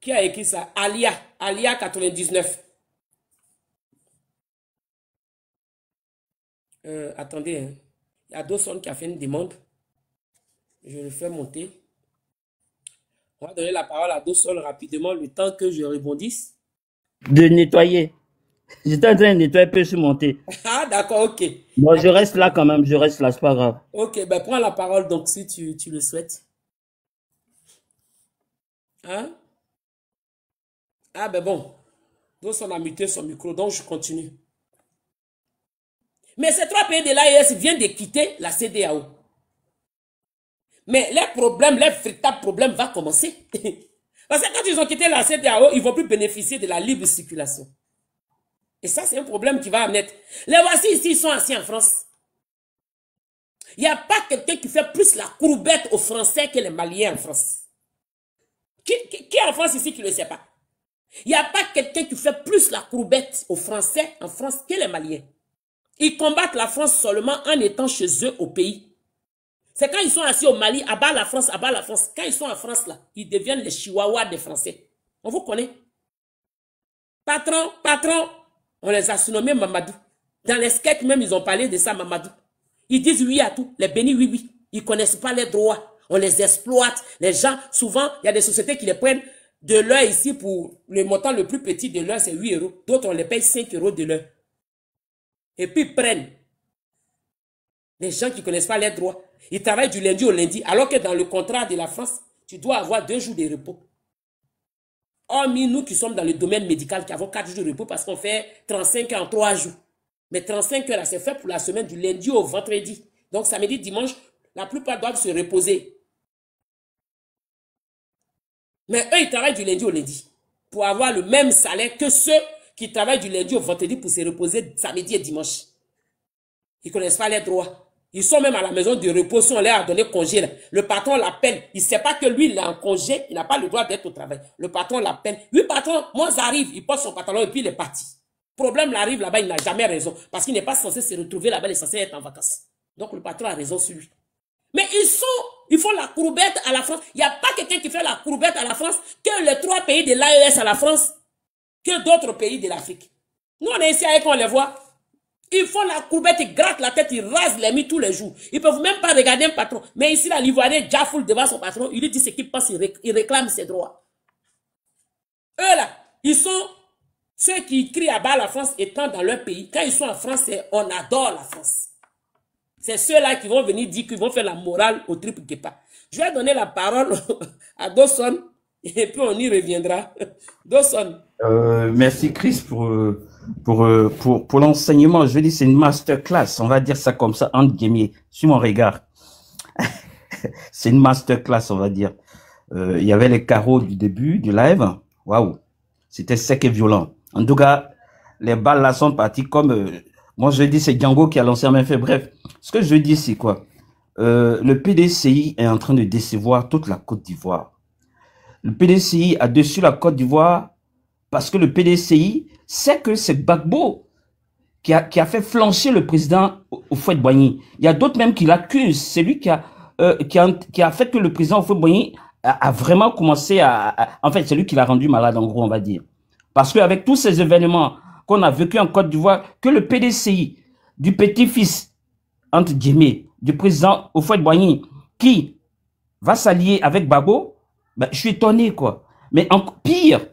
Qui a écrit ça? Alia 99. Attendez, hein. Il y a Dawson qui a fait une demande. Je le fais monter. On va donner la parole à Dawson rapidement, le temps que je rebondisse. De nettoyer. J'étais en train de nettoyer, puis je suis monté. Ah, d'accord, ok. Bon, je reste là quand même, je reste là, c'est pas grave. Ok, ben prends la parole donc si tu le souhaites. Hein? Ah ben bon. Dawson a muté son micro, donc je continue. Mais ces trois pays de l'AES viennent de quitter la CEDEAO. Mais les problèmes, les véritables problèmes vont commencer. Parce que quand ils ont quitté la CEDEAO, ils ne vont plus bénéficier de la libre circulation. Et ça, c'est un problème qui va naître. Les voici ici, ils sont assis en France. Il n'y a pas quelqu'un qui fait plus la courbette aux Français que les Maliens en France. Qui est en France ici qui ne le sait pas? Il n'y a pas quelqu'un qui fait plus la courbette aux Français en France que les Maliens. Ils combattent la France seulement en étant chez eux au pays. C'est quand ils sont assis au Mali, à bas la France, à bas la France. Quand ils sont en France, là, ils deviennent les chihuahuas des Français. On vous connaît. Patron, on les a surnommés Mamadou. Dans les sketchs même, ils ont parlé de ça, Mamadou. Ils disent oui à tout. Les bénis, oui, oui. Ils ne connaissent pas les droits. On les exploite. Les gens, souvent, il y a des sociétés qui les prennent de l'heure ici pour le montant le plus petit de l'heure, c'est 8 euros. D'autres, on les paye 5 € de l'heure. Et puis, ils prennent les gens qui ne connaissent pas les droits. Ils travaillent du lundi au lundi, alors que dans le contrat de la France, tu dois avoir 2 jours de repos. Hormis nous qui sommes dans le domaine médical, qui avons 4 jours de repos parce qu'on fait 35 heures en 3 jours. Mais 35 heures, c'est fait pour la semaine du lundi au vendredi. Donc, samedi, dimanche, la plupart doivent se reposer. Mais eux, ils travaillent du lundi au lundi pour avoir le même salaire que ceux qui travaillent du lundi au vendredi pour se reposer samedi et dimanche. Ils ne connaissent pas les droits. Ils sont même à la maison de repos si on leur a donné congé. Là. Le patron l'appelle. Il ne sait pas que lui, il est en congé. Il n'a pas le droit d'être au travail. Le patron l'appelle. Oui, patron, moi, j'arrive. Il porte son pantalon et puis il est parti. Problème, il arrive là-bas, il n'a jamais raison. Parce qu'il n'est pas censé se retrouver là-bas, il est censé être en vacances. Donc, le patron a raison sur lui. Mais ils font la courbette à la France. Il n'y a pas quelqu'un qui fait la courbette à la France que les 3 pays de l'AES à la France, que d'autres pays de l'Afrique. Nous, on est ici avec, on les voit. Ils font la courbette, ils grattent la tête, ils rasent les mis tous les jours. Ils ne peuvent même pas regarder un patron. Mais ici, là, l'Ivoirien Jafoul devant son patron, il lui dit ce qu'il pense, il réclame ses droits. Eux, là, ils sont ceux qui crient à bas la France étant dans leur pays. Quand ils sont en France, on adore la France. C'est ceux-là qui vont venir dire qu'ils vont faire la morale au triple Kepa. Je vais donner la parole à Dawson et puis on y reviendra. Dawson. Merci Chris pour l'enseignement. Je dis c'est une masterclass, on va dire ça comme ça, entre guillemets, sur mon regard. C'est une masterclass, on va dire. Il y avait les carreaux du début du live. Waouh, c'était sec et violent. En tout cas, les balles là sont parties comme... moi, je dis c'est Django qui a lancé en main fait. Bref, ce que je dis, c'est quoi? Le PDCI est en train de décevoir toute la Côte d'Ivoire. Le PDCI a déçu la Côte d'Ivoire parce que le PDCI sait que c'est Gbagbo qui a fait flancher le président Houphouët-Boigny. Il y a d'autres même qui l'accusent. C'est lui qui a fait que le président Houphouët-Boigny a vraiment commencé en fait, c'est lui qui l'a rendu malade, en gros, on va dire. Parce qu'avec tous ces événements qu'on a vécu en Côte d'Ivoire, que le PDCI, du petit-fils, entre guillemets, du président Houphouët-Boigny, qui va s'allier avec Gbagbo, ben, je suis étonné, quoi. Mais encore pire,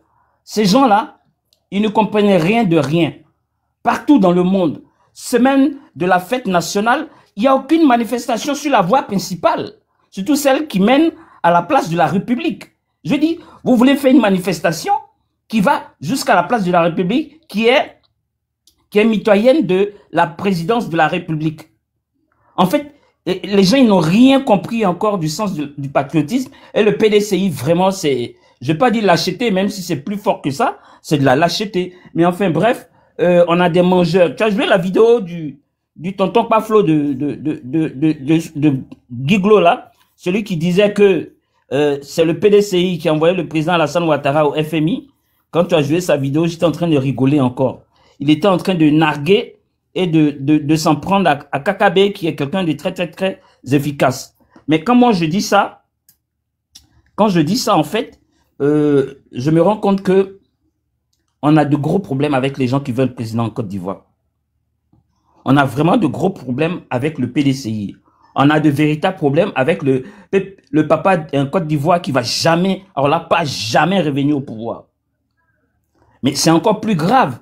ces gens-là, ils ne comprenaient rien de rien. Partout dans le monde, semaine de la fête nationale, il n'y a aucune manifestation sur la voie principale. Surtout celle qui mène à la place de la République. Je dis, vous voulez faire une manifestation qui va jusqu'à la place de la République, qui est mitoyenne de la présidence de la République. En fait, les gens, ils n'ont rien compris encore du sens du patriotisme. Et le PDCI, vraiment, c'est, je vais pas dire lâcheté, même si c'est plus fort que ça, c'est de la lâcheté. Mais enfin, bref, on a des mangeurs. Tu as joué la vidéo du tonton Paflo de Giglo, là, celui qui disait que c'est le PDCI qui a envoyé le président Alassane Ouattara au FMI Quand tu as joué sa vidéo, j'étais en train de rigoler encore. Il était en train de narguer et de s'en prendre à Kakabe, qui est quelqu'un de très, très, très efficace. Mais quand moi je dis ça, en fait, je me rends compte que on a de gros problèmes avec les gens qui veulent le président en Côte d'Ivoire. On a vraiment de gros problèmes avec le PDCI. On a de véritables problèmes avec le papa en Côte d'Ivoire qui va jamais, alors là, pas jamais revenir au pouvoir. Mais c'est encore plus grave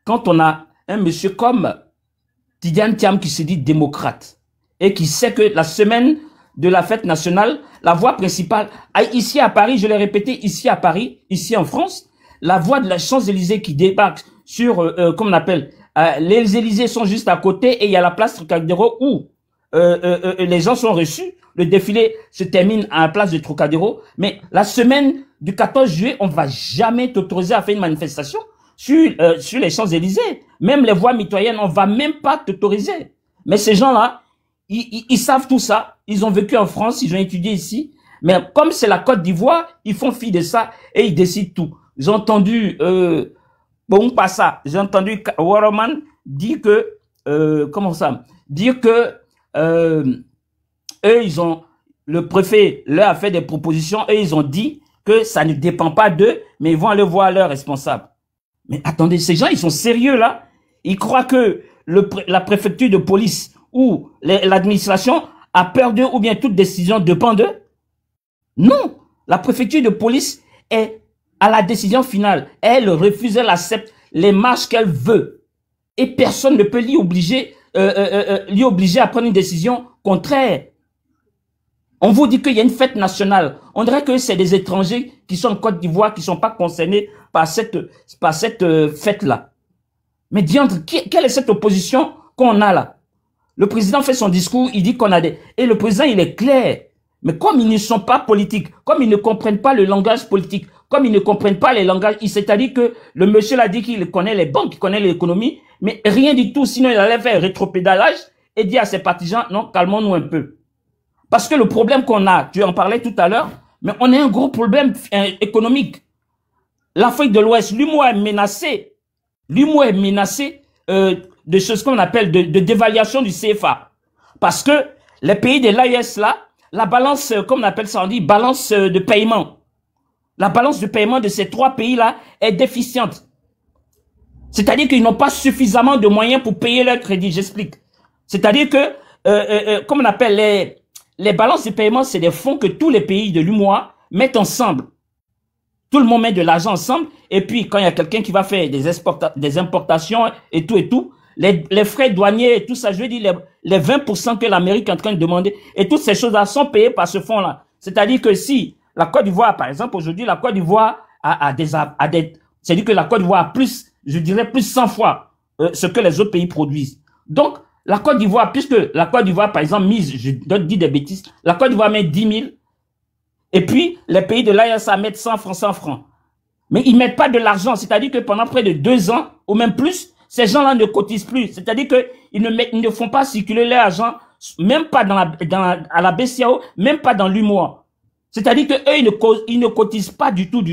quand on a un monsieur comme Tidiane Thiam qui se dit démocrate et qui sait que la semaine de la fête nationale, la voie principale, ici à Paris, je l'ai répété, ici à Paris, ici en France, la voie de la Champs-Élysées qui débarque sur, comme on appelle, les Élysées sont juste à côté et il y a la place Trocadéro où les gens sont reçus. Le défilé se termine à la place de Trocadéro. Mais la semaine du 14 juillet, on ne va jamais t'autoriser à faire une manifestation sur les Champs-Élysées. Même les voies mitoyennes, on ne va même pas t'autoriser. Mais ces gens-là, ils savent tout ça. Ils ont vécu en France, ils ont étudié ici. Mais comme c'est la Côte d'Ivoire, ils font fi de ça et ils décident tout. J'ai entendu, bon, pas ça. J'ai entendu Warman dire que, comment ça? Dire que, eux, ils ont, le préfet leur a fait des propositions et ils ont dit que ça ne dépend pas d'eux, mais ils vont aller voir leurs responsables. Mais attendez, ces gens, ils sont sérieux là? Ils croient que la préfecture de police ou l'administration a peur d'eux ou bien toute décision dépend d'eux? Non, la préfecture de police est à la décision finale. Elle refuse, elle accepte les marches qu'elle veut. Et personne ne peut l'y obliger à prendre une décision contraire. On vous dit qu'il y a une fête nationale. On dirait que c'est des étrangers qui sont en Côte d'Ivoire, qui ne sont pas concernés par cette fête-là. Mais diantre, quelle est cette opposition qu'on a là? Le président fait son discours, il dit qu'on a des... Et le président, il est clair. Mais comme ils ne sont pas politiques, comme ils ne comprennent pas le langage politique, comme ils ne comprennent pas les langages, c'est-à-dire que le monsieur l'a dit qu'il connaît les banques, qu'il connaît l'économie, mais rien du tout, sinon il allait faire rétropédalage et dire à ses partisans, non, calmons-nous un peu. Parce que le problème qu'on a, tu en parlais tout à l'heure, mais on a un gros problème économique. L'Afrique de l'Ouest, l'UMOA est menacée. L'UMOA est menacée de ce qu'on appelle de dévaluation du CFA. Parce que les pays de l'AES là, la balance, comme on appelle ça, on dit balance de paiement. La balance de paiement de ces trois pays-là est déficiente. C'est-à-dire qu'ils n'ont pas suffisamment de moyens pour payer leur crédit, j'explique. C'est-à-dire que, comme on appelle les balances de paiement, c'est des fonds que tous les pays de l'UMOA mettent ensemble. Tout le monde met de l'argent ensemble, et puis quand il y a quelqu'un qui va faire des importations et tout, les frais douaniers et tout ça, je veux dire les 20% que l'Amérique est en train de demander, et toutes ces choses-là sont payées par ce fonds-là. C'est-à-dire que si la Côte d'Ivoire, par exemple, aujourd'hui, la Côte d'Ivoire c'est-à-dire que la Côte d'Ivoire a plus, je dirais plus 100 fois ce que les autres pays produisent. Donc, la Côte d'Ivoire, puisque la Côte d'Ivoire, par exemple, mise, je dis des bêtises, la Côte d'Ivoire met 10 000, et puis les pays de l'AES mettent 100 francs. Mais ils mettent pas de l'argent, c'est-à-dire que pendant près de 2 ans, ou même plus, ces gens-là ne cotisent plus. C'est-à-dire qu'ils ne font pas circuler leur argent, même pas à la BCAO, même pas dans l'UMOA. C'est-à-dire qu'eux, ils ne cotisent pas du tout.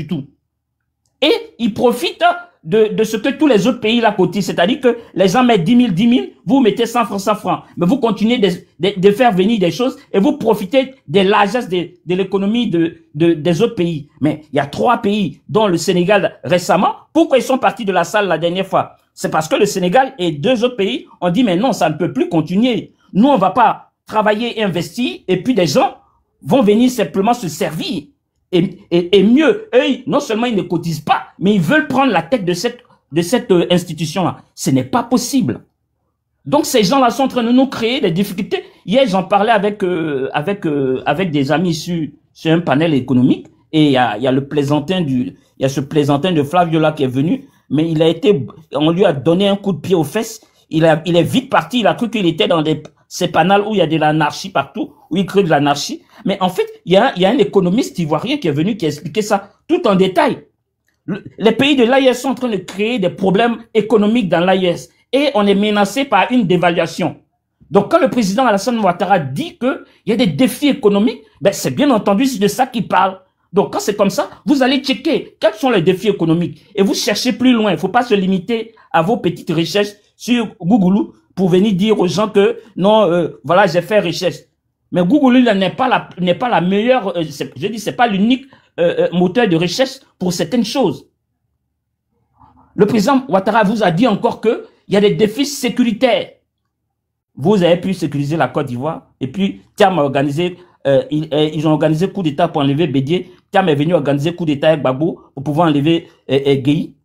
Et ils profitent de ce que tous les autres pays là cotisent. C'est-à-dire que les gens mettent 10 000, vous mettez 100 francs. Mais vous continuez de faire venir des choses et vous profitez des largesses de l'économie des autres pays. Mais il y a 3 pays, dont le Sénégal récemment. Pourquoi ils sont partis de la salle la dernière fois? C'est parce que le Sénégal et 2 autres pays ont dit, mais non, ça ne peut plus continuer. Nous, on va pas travailler et investir, et puis des gens vont venir simplement se servir. Et mieux, eux, non seulement ils ne cotisent pas, mais ils veulent prendre la tête de cette institution-là. Ce n'est pas possible. Donc, ces gens-là sont en train de nous créer des difficultés. Hier, j'en parlais avec des amis sur un panel économique, et il y a ce plaisantin de Flavio là qui est venu, mais on lui a donné un coup de pied aux fesses. Il est vite parti. Il a cru qu'il était dans ces panels où il y a de l'anarchie partout, où il crée de l'anarchie. Mais en fait, il y a un économiste ivoirien qui est venu, qui a expliqué ça tout en détail. Les pays de l'AES sont en train de créer des problèmes économiques dans l'AES. Et on est menacé par une dévaluation. Donc, quand le président Alassane Ouattara dit qu'il y a des défis économiques, ben, c'est bien entendu de ça qu'il parle. Donc, quand c'est comme ça, vous allez checker quels sont les défis économiques et vous cherchez plus loin. Il ne faut pas se limiter à vos petites recherches sur Google pour venir dire aux gens que non, voilà, j'ai fait recherche. Mais Google n'est pas la meilleure, je dis, c'est pas l'unique moteur de recherche pour certaines choses. Le président Ouattara vous a dit encore que il y a des défis sécuritaires. Vous avez pu sécuriser la Côte d'Ivoire et puis Thiam a organisé, ils ont organisé coup d'État pour enlever Bédié. Thiam est venu organiser coup d'État avec Gbagbo pour pouvoir enlever Gueye.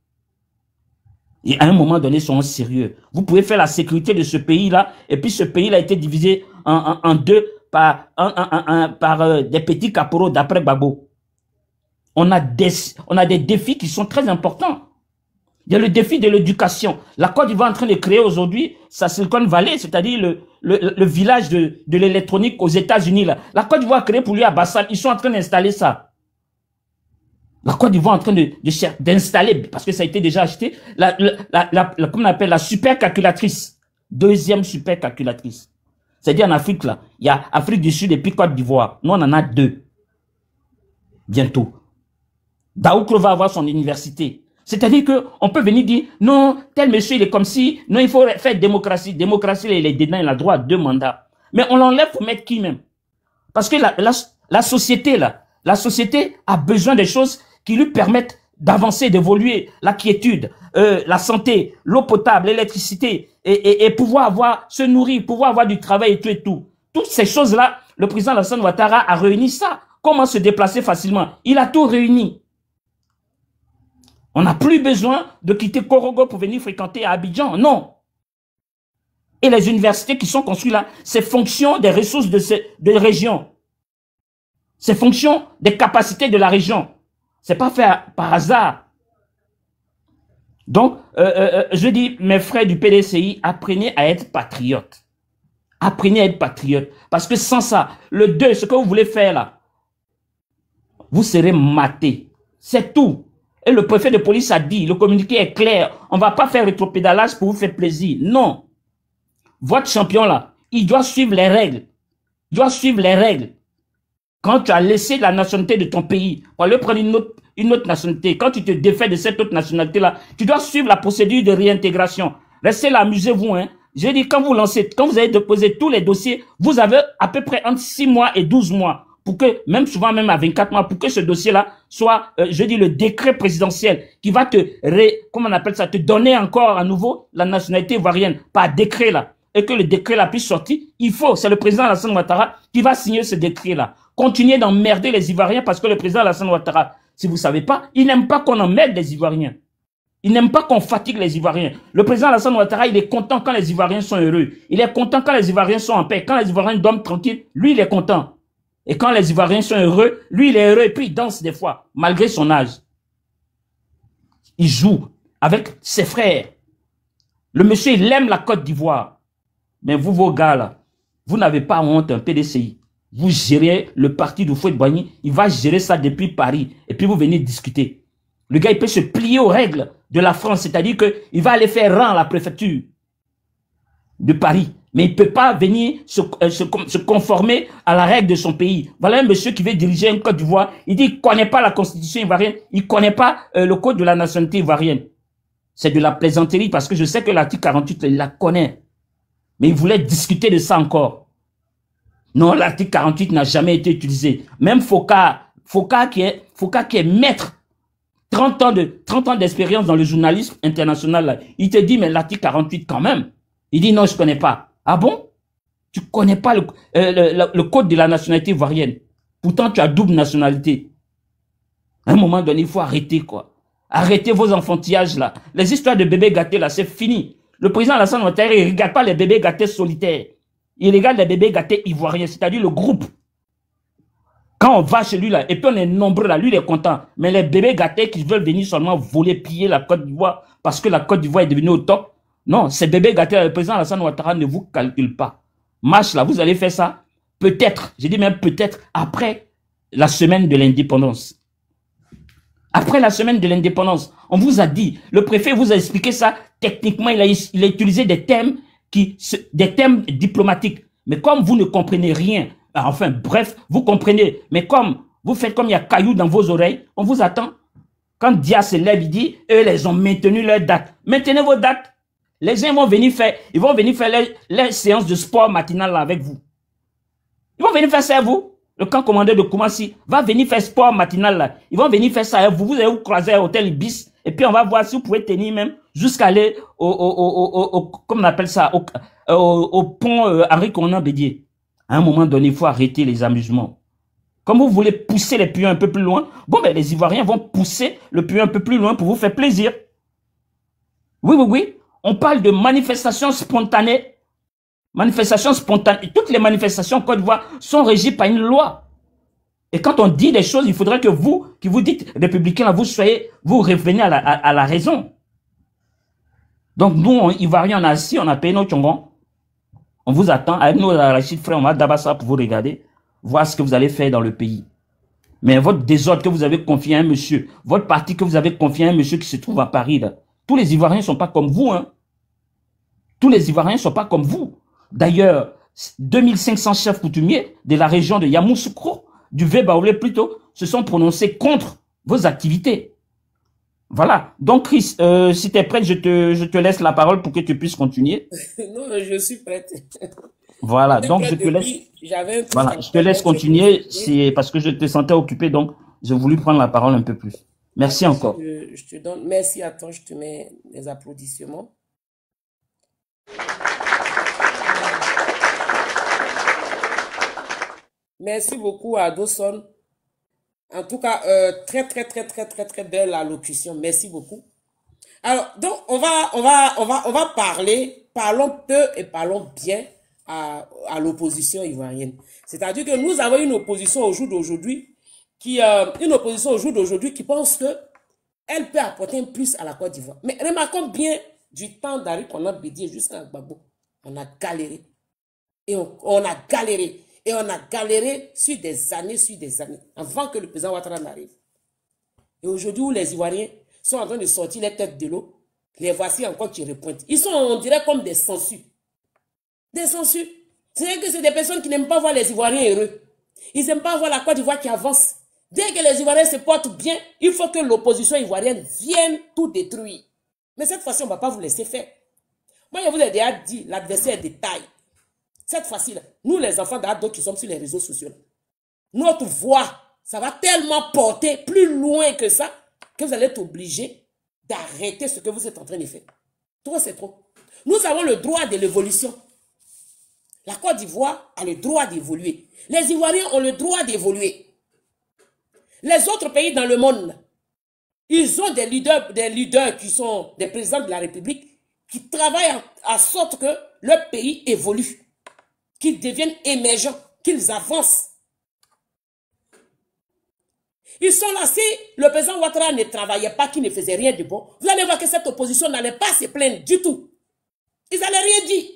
Et à un moment donné, ils sont sérieux. Vous pouvez faire la sécurité de ce pays-là et puis ce pays-là a été divisé en deux par des petits caporaux d'après Gbagbo. On a des défis qui sont très importants. Il y a le défi de l'éducation. La Côte d'Ivoire est en train de créer aujourd'hui sa Silicon Valley, c'est-à-dire le village de l'électronique aux États-Unis. La Côte d'Ivoire a créé pour lui à Bassal. Ils sont en train d'installer ça. La Côte d'Ivoire est en train d'installer, parce que ça a été déjà acheté, comment on appelle, la supercalculatrice. Deuxième supercalculatrice. C'est-à-dire en Afrique, là, il y a Afrique du Sud et puis Côte d'Ivoire. Nous, on en a deux. Bientôt. Daoukro va avoir son université. C'est-à-dire qu'on peut venir dire, non, tel monsieur, il est comme si, non, il faut faire démocratie. Démocratie, il est dedans, il a droit à 2 mandats. Mais on l'enlève pour mettre qui même? Parce que la société, là, la société a besoin des choses qui lui permettent d'avancer, d'évoluer, la quiétude, la santé, l'eau potable, l'électricité, et pouvoir se nourrir, pouvoir avoir du travail et tout et tout. Toutes ces choses-là, le président Alassane Ouattara a réuni ça. Comment se déplacer facilement? Il a tout réuni. On n'a plus besoin de quitter Korogo pour venir fréquenter à Abidjan, non. Et les universités qui sont construites là, c'est fonction des ressources de la région. C'est fonction des capacités de la région. C'est pas fait par hasard. Donc, je dis, mes frères du PDCI, apprenez à être patriotes. Apprenez à être patriotes. Parce que sans ça, le 2, ce que vous voulez faire là, vous serez matés. C'est tout. Et le préfet de police a dit, le communiqué est clair, on ne va pas faire rétropédalage pour vous faire plaisir. Non. Votre champion là, il doit suivre les règles. Il doit suivre les règles. Quand tu as laissé la nationalité de ton pays, pour aller prendre une autre nationalité, quand tu te défais de cette autre nationalité là, tu dois suivre la procédure de réintégration. Restez là, amusez-vous. Hein. Je dis, quand vous avez déposé tous les dossiers, vous avez à peu près entre 6 mois et 12 mois. Pour que, même souvent même à 24 mois, pour que ce dossier-là soit, je dis, le décret présidentiel qui va comment on appelle ça, te donner encore à nouveau la nationalité ivoirienne par décret là, et que le décret là puisse sortir, c'est le président Alassane Ouattara qui va signer ce décret là. Continuez d'emmerder les Ivoiriens parce que le président Alassane Ouattara, si vous savez pas, il n'aime pas qu'on emmerde les Ivoiriens. Il n'aime pas qu'on fatigue les Ivoiriens. Le président Alassane Ouattara, il est content quand les Ivoiriens sont heureux. Il est content quand les Ivoiriens sont en paix. Quand les Ivoiriens dorment tranquilles, lui, il est content. Et quand les Ivoiriens sont heureux, lui, il est heureux et puis il danse des fois, malgré son âge. Il joue avec ses frères. Le monsieur, il aime la Côte d'Ivoire. Mais vous, vos gars, là, vous n'avez pas honte, un PDCI. Vous gérez le parti de Houphouët-Boigny, il va gérer ça depuis Paris. Et puis vous venez discuter. Le gars, il peut se plier aux règles de la France, c'est-à-dire qu'il va aller faire rang à la préfecture de Paris. Mais il ne peut pas venir se conformer à la règle de son pays. Voilà un monsieur qui veut diriger une Côte d'Ivoire. Il dit qu'il ne connaît pas la constitution ivoirienne. Il ne connaît pas le code de la nationalité ivoirienne. C'est de la plaisanterie parce que je sais que l'article 48, il la connaît. Mais il voulait discuter de ça encore. Non, l'article 48 n'a jamais été utilisé. Même Foucault qui est maître, 30 ans d'expérience dans le journalisme international, là, il te dit, mais l'article 48 quand même. Il dit, non, je ne connais pas. Ah bon? Tu ne connais pas le code de la nationalité ivoirienne. Pourtant, tu as double nationalité. À un moment donné, il faut arrêter, quoi. Arrêtez vos enfantillages, là. Les histoires de bébés gâtés, là, c'est fini. Le président Alassane Ouattara, il ne regarde pas les bébés gâtés solitaires. Il regarde les bébés gâtés ivoiriens, c'est-à-dire le groupe. Quand on va chez lui, là, et puis on est nombreux, là, lui, il est content. Mais les bébés gâtés qui veulent venir seulement voler, piller la Côte d'Ivoire, parce que la Côte d'Ivoire est devenue au top, non, ces bébés gâtés, le président Alassane Ouattara ne vous calcule pas. Marche là, vous allez faire ça, peut-être, je dis même peut-être, après la semaine de l'indépendance. Après la semaine de l'indépendance, on vous a dit, le préfet vous a expliqué ça, techniquement, il a utilisé des termes diplomatiques. Mais comme vous ne comprenez rien, enfin bref, vous comprenez, mais comme Vous faites comme il y a cailloux dans vos oreilles. On vous attend. Quand Dia se lève, il dit, eux, ils ont maintenu leur date. Maintenez vos dates. Les gens vont venir faire, les séances de sport matinales là avec vous. Ils vont venir faire ça à vous. Le camp commandeur de Koumassi va venir faire sport matinal là. Ils vont venir faire ça à vous. Vous allez vous croiser à l'hôtel Ibis. Et puis on va voir si vous pouvez tenir même jusqu'à aller comme on appelle ça, au pont Henri Conan Bédier. À un moment donné, il faut arrêter les amusements. Comme vous voulez pousser les pions un peu plus loin, bon ben les Ivoiriens vont pousser le pion un peu plus loin pour vous faire plaisir. Oui, oui, oui. On parle de manifestations spontanées. Manifestations spontanées. Toutes les manifestations en Côte d'Ivoire sont régies par une loi. Et quand on dit des choses, il faudrait que vous, qui vous dites républicains, vous revenez à la raison. Donc nous, Ivoiriens, on a assis, on a payé nos tchongons. On vous attend, avec nos arachides frais, on va d'abord ça pour vous regarder, voir ce que vous allez faire dans le pays. Mais votre désordre que vous avez confié à un monsieur, votre parti que vous avez confié à un monsieur qui se trouve à Paris, là, tous les Ivoiriens ne sont pas comme vous, hein. Tous les Ivoiriens ne sont pas comme vous. D'ailleurs, 2500 chefs coutumiers de la région de Yamoussoukro, du Vébaoulé plutôt, se sont prononcés contre vos activités. Voilà. Donc, Chris, si tu es prête, je te laisse la parole pour que tu puisses continuer. Non, je suis prête. Voilà. Donc, je te laisse. Voilà, je te laisse continuer. C'est parce que je te sentais occupé, donc j'ai voulu prendre la parole un peu plus. Merci encore. Je te donne. Merci à toi. Je te mets des applaudissements. Merci beaucoup à Dawson. En tout cas, très belle allocution. Merci beaucoup. Alors, donc, on va parler, parlons peu et parlons bien à l'opposition ivoirienne. C'est-à-dire que nous avons une opposition au jour d'aujourd'hui qui pense que elle peut apporter un plus à la Côte d'Ivoire. Mais remarquons bien, du temps d'Henri Konan Bédié jusqu'à Gbagbo, on a galéré. Et on a galéré. Et on a galéré sur des années, avant que le président Ouattara n'arrive. Et aujourd'hui, où les Ivoiriens sont en train de sortir les têtes de l'eau, les voici encore qui repointent. Ils sont, on dirait, comme des sangsues. Des sangsues. C'est-à-dire que c'est des personnes qui n'aiment pas voir les Ivoiriens heureux. Ils n'aiment pas voir la Côte d'Ivoire qui avance. Dès que les Ivoiriens se portent bien, il faut que l'opposition ivoirienne vienne tout détruire. Mais cette fois-ci, on ne va pas vous laisser faire. Moi, je vous ai déjà dit, l'adversaire est de taille. Cette fois-ci, nous les enfants d'Ado qui sommes sur les réseaux sociaux, notre voix, ça va tellement porter plus loin que ça, que vous allez être obligé d'arrêter ce que vous êtes en train de faire. Trop, c'est trop. Nous avons le droit de l'évolution. La Côte d'Ivoire a le droit d'évoluer. Les Ivoiriens ont le droit d'évoluer. Les autres pays dans le monde, ils ont des leaders qui sont des présidents de la République, qui travaillent à sorte que leur pays évolue. Qu'ils deviennent émergents, qu'ils avancent. Ils sont là, si le président Ouattara ne travaillait pas, qu'il ne faisait rien de bon, vous allez voir que cette opposition n'allait pas se plaindre du tout. Ils n'allaient rien dire.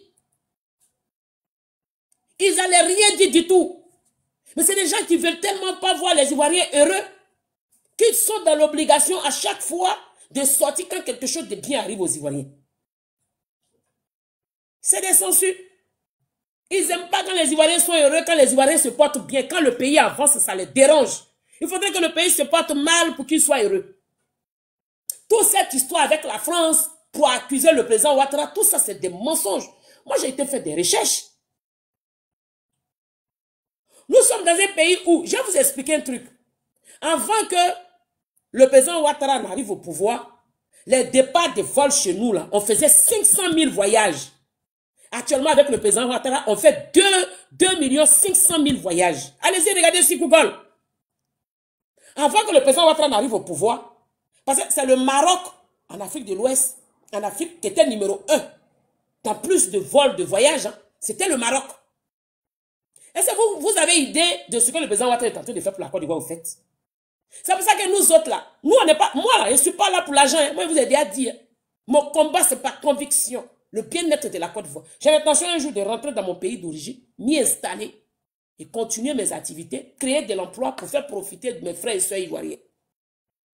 Ils n'allaient rien dire du tout. Mais c'est des gens qui ne veulent tellement pas voir les Ivoiriens heureux qu'ils sont dans l'obligation à chaque fois de sortir quand quelque chose de bien arrive aux Ivoiriens. C'est des censures. Ils n'aiment pas quand les Ivoiriens sont heureux, quand les Ivoiriens se portent bien. Quand le pays avance, ça les dérange. Il faudrait que le pays se porte mal pour qu'ils soient heureux. Toute cette histoire avec la France pour accuser le président Ouattara, tout ça, c'est des mensonges. Moi, j'ai été faire des recherches. Nous sommes dans un pays où, je vais vous expliquer un truc. Avant que le président Ouattara n'arrive au pouvoir, les départs de vol chez nous, là, on faisait 500 000 voyages. Actuellement, avec le président Ouattara, on fait 2 500 000 voyages. Allez-y, regardez sur Google. Avant que le président Ouattara n'arrive au pouvoir, parce que c'est le Maroc, en Afrique de l'Ouest, en Afrique, qui était numéro 1. Dans plus de vols, de voyages, hein, c'était le Maroc. Est-ce que vous avez idée de ce que le président Ouattara est en train de faire pour la Côte d'Ivoire, au fait? C'est pour ça que nous autres, là, nous, on n'est pas, moi, là, je ne suis pas là pour l'argent. Hein. Moi, je vous ai déjà dit, hein, mon combat, c'est par conviction. Le bien-être de la Côte d'Ivoire. J'ai l'intention un jour de rentrer dans mon pays d'origine, m'y installer et continuer mes activités, créer de l'emploi pour faire profiter de mes frères et soeurs ivoiriens.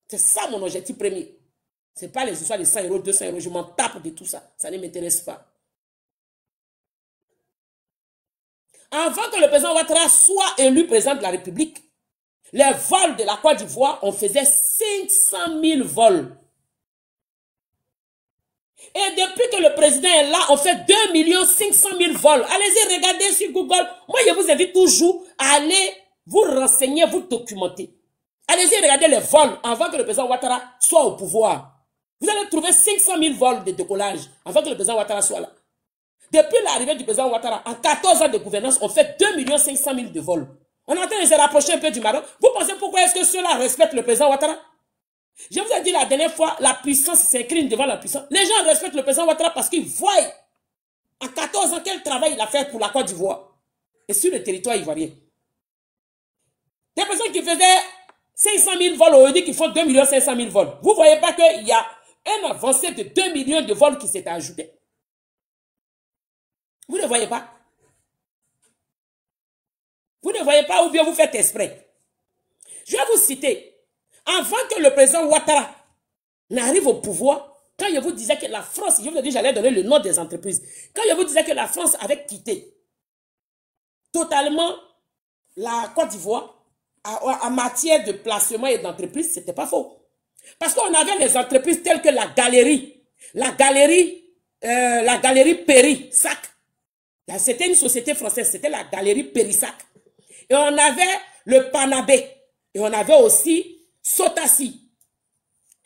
C'est ça mon objectif premier. Ce n'est pas les histoires de 100 euros, 200 euros. Je m'en tape de tout ça. Ça ne m'intéresse pas. Avant que le président Ouattara soit élu président de la République, Les vols de la Côte d'Ivoire, on faisait 500 000 vols. Et depuis que le président est là, on fait 2 500 000 vols. Allez-y, regardez sur Google. Moi, je vous invite toujours à aller vous renseigner, vous documenter. Allez-y, regardez les vols avant que le président Ouattara soit au pouvoir. Vous allez trouver 500 000 vols de décollage avant que le président Ouattara soit là. Depuis l'arrivée du président Ouattara, en 14 ans de gouvernance, on fait 2 500 000 de vols. On est en train de se rapprocher un peu du Maroc. Vous pensez pourquoi est-ce que ceux-là respectent le président Ouattara? Je vous ai dit la dernière fois, la puissance s'incline devant la puissance. Les gens respectent le président Ouattara parce qu'ils voient en 14 ans quel travail il a fait pour la Côte d'Ivoire et sur le territoire ivoirien. Des personnes qui faisaient 500 000 vols, on dit qu'ils font 2 500 000 vols. Vous ne voyez pas qu'il y a un avancé de 2 millions de vols qui s'est ajouté? Vous ne voyez pas? Vous ne voyez pas ou bien vous faites exprès? Je vais vous citer. Avant que le président Ouattara n'arrive au pouvoir, quand je vous disais que la France, je vous ai dit j'allais donner le nom des entreprises, quand je vous disais que la France avait quitté totalement la Côte d'Ivoire en matière de placement et d'entreprise, ce n'était pas faux. Parce qu'on avait les entreprises telles que la galerie Péry-Sac. C'était une société française, c'était la galerie Péry-Sac. Et on avait le Panabé. Et on avait aussi Sotassi.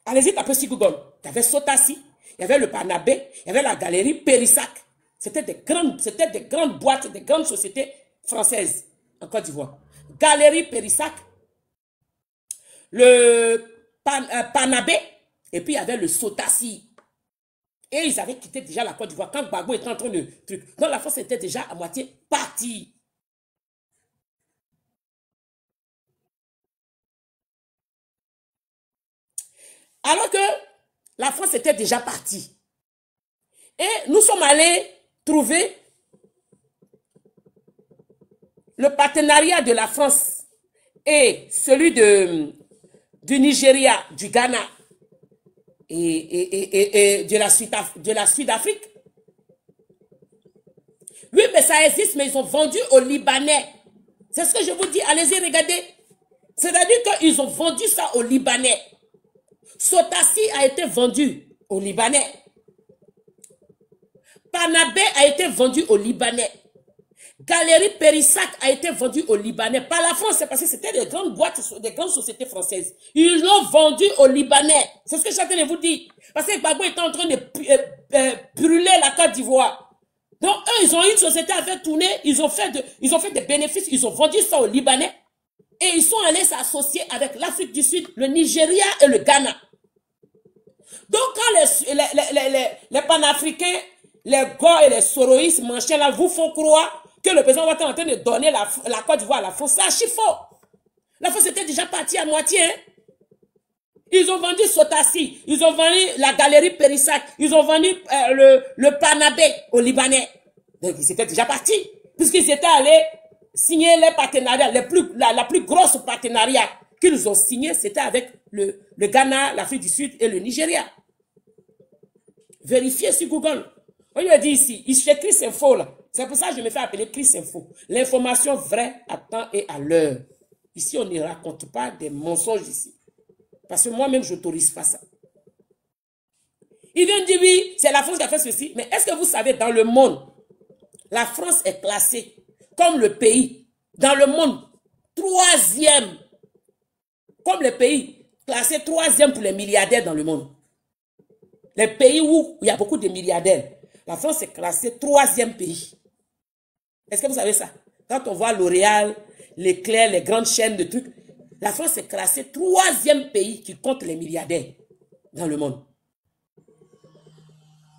Allez-y, tapez sur Google. Il y avait Sotassi, il y avait le Panabé, il y avait la galerie Périssac. C'était des grandes boîtes, des grandes sociétés françaises en Côte d'Ivoire. Galerie Périssac, le Panabé, et puis il y avait le Sotassi. Et ils avaient quitté déjà la Côte d'Ivoire quand Gbagbo était en train de truc. Donc la France était déjà à moitié partie. Alors que la France était déjà partie. Et nous sommes allés trouver le partenariat de la France et celui du Nigeria, du Ghana et de la Sud-Afrique. Oui, mais ça existe, mais ils ont vendu aux Libanais. C'est ce que je vous dis, allez-y, regardez. C'est-à-dire qu'ils ont vendu ça aux Libanais. Sotassi a été vendu aux Libanais. Panabé a été vendu aux Libanais. Galerie Périssac a été vendue aux Libanais. Par la France, c'est parce que c'était des grandes boîtes, des grandes sociétés françaises. Ils l'ont vendu aux Libanais. C'est ce que chacun de vous dit. Parce que Gbagbo était en train de brûler la Côte d'Ivoire. Donc, eux, ils ont une société à faire tourner. Ils ont fait des bénéfices. Ils ont vendu ça aux Libanais. Et ils sont allés s'associer avec l'Afrique du Sud, le Nigeria et le Ghana. Donc, quand les panafricains, les Go et les Soroïs, manchaient là, vous font croire que le président Ouattara est en train de donner la Côte d'Ivoire à la France, c'est archi faux. La France était déjà partie à moitié. Hein? Ils ont vendu Sotassi, ils ont vendu la galerie Périssac, ils ont vendu le Panabé aux Libanais. Donc, ils étaient déjà partis, puisqu'ils étaient allés signer les partenariats, la plus grosse partenariat qu'ils ont signé, c'était avec le Ghana, l'Afrique du Sud et le Nigeria. Vérifiez sur Google. On lui a dit ici, il chez Chris Info là. C'est pour ça que je me fais appeler Chris Info. L'information vraie à temps et à l'heure. Ici, on ne raconte pas des mensonges ici. Parce que moi-même, je n'autorise pas ça. Il vient dire oui, c'est la France qui a fait ceci. Mais est-ce que vous savez, dans le monde, la France est classée comme le pays, dans le monde, 3e, comme le pays, classé 3e pour les milliardaires dans le monde. Les pays où il y a beaucoup de milliardaires. La France est classée 3e pays. Est-ce que vous savez ça? Quand on voit L'Oréal, L'Éclair, les grandes chaînes de trucs, la France est classée 3e pays qui compte les milliardaires dans le monde.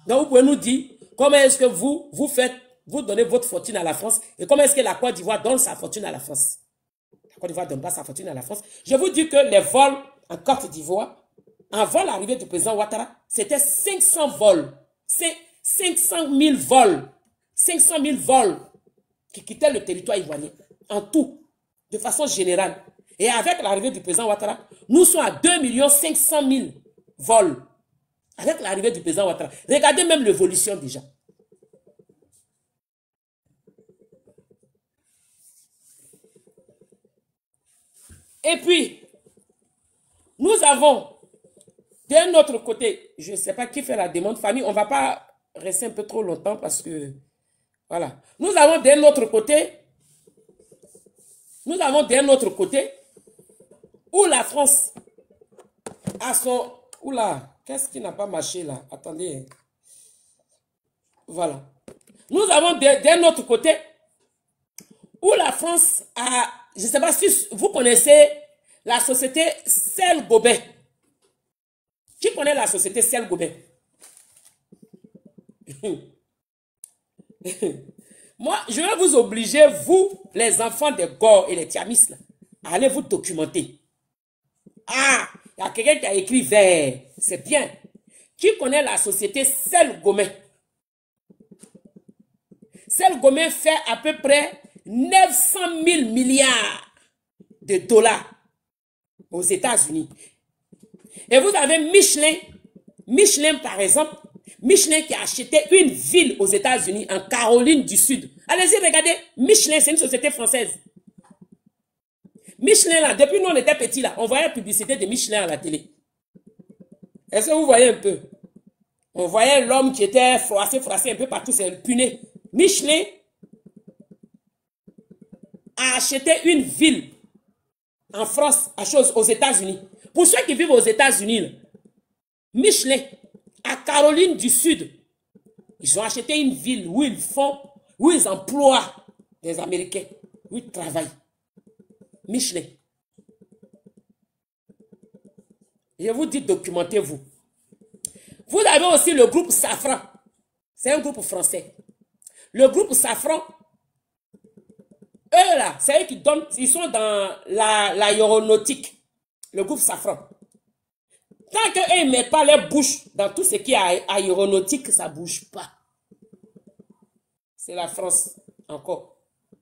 Donc vous pouvez nous dire comment est-ce que vous donnez votre fortune à la France et comment est-ce que la Côte d'Ivoire donne sa fortune à la France? La Côte d'Ivoire ne donne pas sa fortune à la France. Je vous dis que les vols en Côte d'Ivoire, avant l'arrivée du président Ouattara, c'était 500 vols. C'est 500 000 vols. 500 000 vols qui quittaient le territoire ivoirien. En tout, de façon générale. Et avec l'arrivée du président Ouattara, nous sommes à 2 500 000 vols. Avec l'arrivée du président Ouattara. Regardez même l'évolution déjà. Et puis, nous avons d'un autre côté, je ne sais pas qui fait la demande, famille, on ne va pas rester un peu trop longtemps parce que, voilà. Nous avons d'un autre côté, où la France a son... Oula, qu'est-ce qui n'a pas marché là? Attendez. Voilà. Nous avons d'un autre côté, où la France a... Je ne sais pas si vous connaissez la société Saint-Gobain. Qui connaît la société Saint-Gobain? Moi, je vais vous obliger, vous, les enfants des Gor et les Tiamis, là, à aller vous documenter. Ah, il y a quelqu'un qui a écrit vert. C'est bien. Qui connaît la société Saint-Gobain? Saint-Gobain fait à peu près 900 000 milliards de dollars aux États-Unis. Et vous avez Michelin. Michelin, par exemple. Michelin qui a acheté une ville aux États-Unis, en Caroline du Sud. Allez-y, regardez. Michelin, c'est une société française. Michelin, là, depuis nous, on était petits, là, on voyait la publicité de Michelin à la télé. Est-ce que vous voyez un peu? On voyait l'homme qui était froissé un peu partout, c'est le puné. Michelin a acheté une ville en France, aux États-Unis. Pour ceux qui vivent aux États-Unis, Michelin, à Caroline du Sud, ils ont acheté une ville où ils emploient des Américains, où ils travaillent. Michelin. Je vous dis, documentez-vous. Vous avez aussi le groupe Safran. C'est un groupe français. Le groupe Safran, eux là, c'est eux qui donnent, ils sont dans l'aéronautique. Le groupe Safran. Tant qu'eux ne mettent pas les bouches dans tout ce qui est aéronautique, ça ne bouge pas. C'est la France, encore.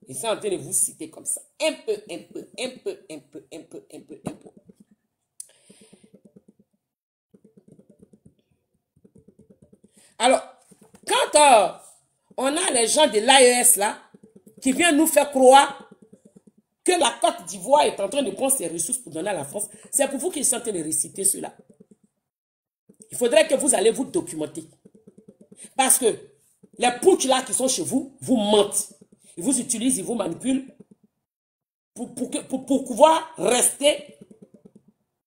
Ils sont en train de vous citer comme ça. Un peu. Alors, quand on a les gens de l'AES là, qui viennent nous faire croire que la Côte d'Ivoire est en train de prendre ses ressources pour donner à la France, c'est pour vous qu'ils sont en train de réciter cela. Il faudrait que vous allez vous documenter. Parce que les putsch là qui sont chez vous, vous mentent. Ils vous utilisent, ils vous manipulent pour pouvoir rester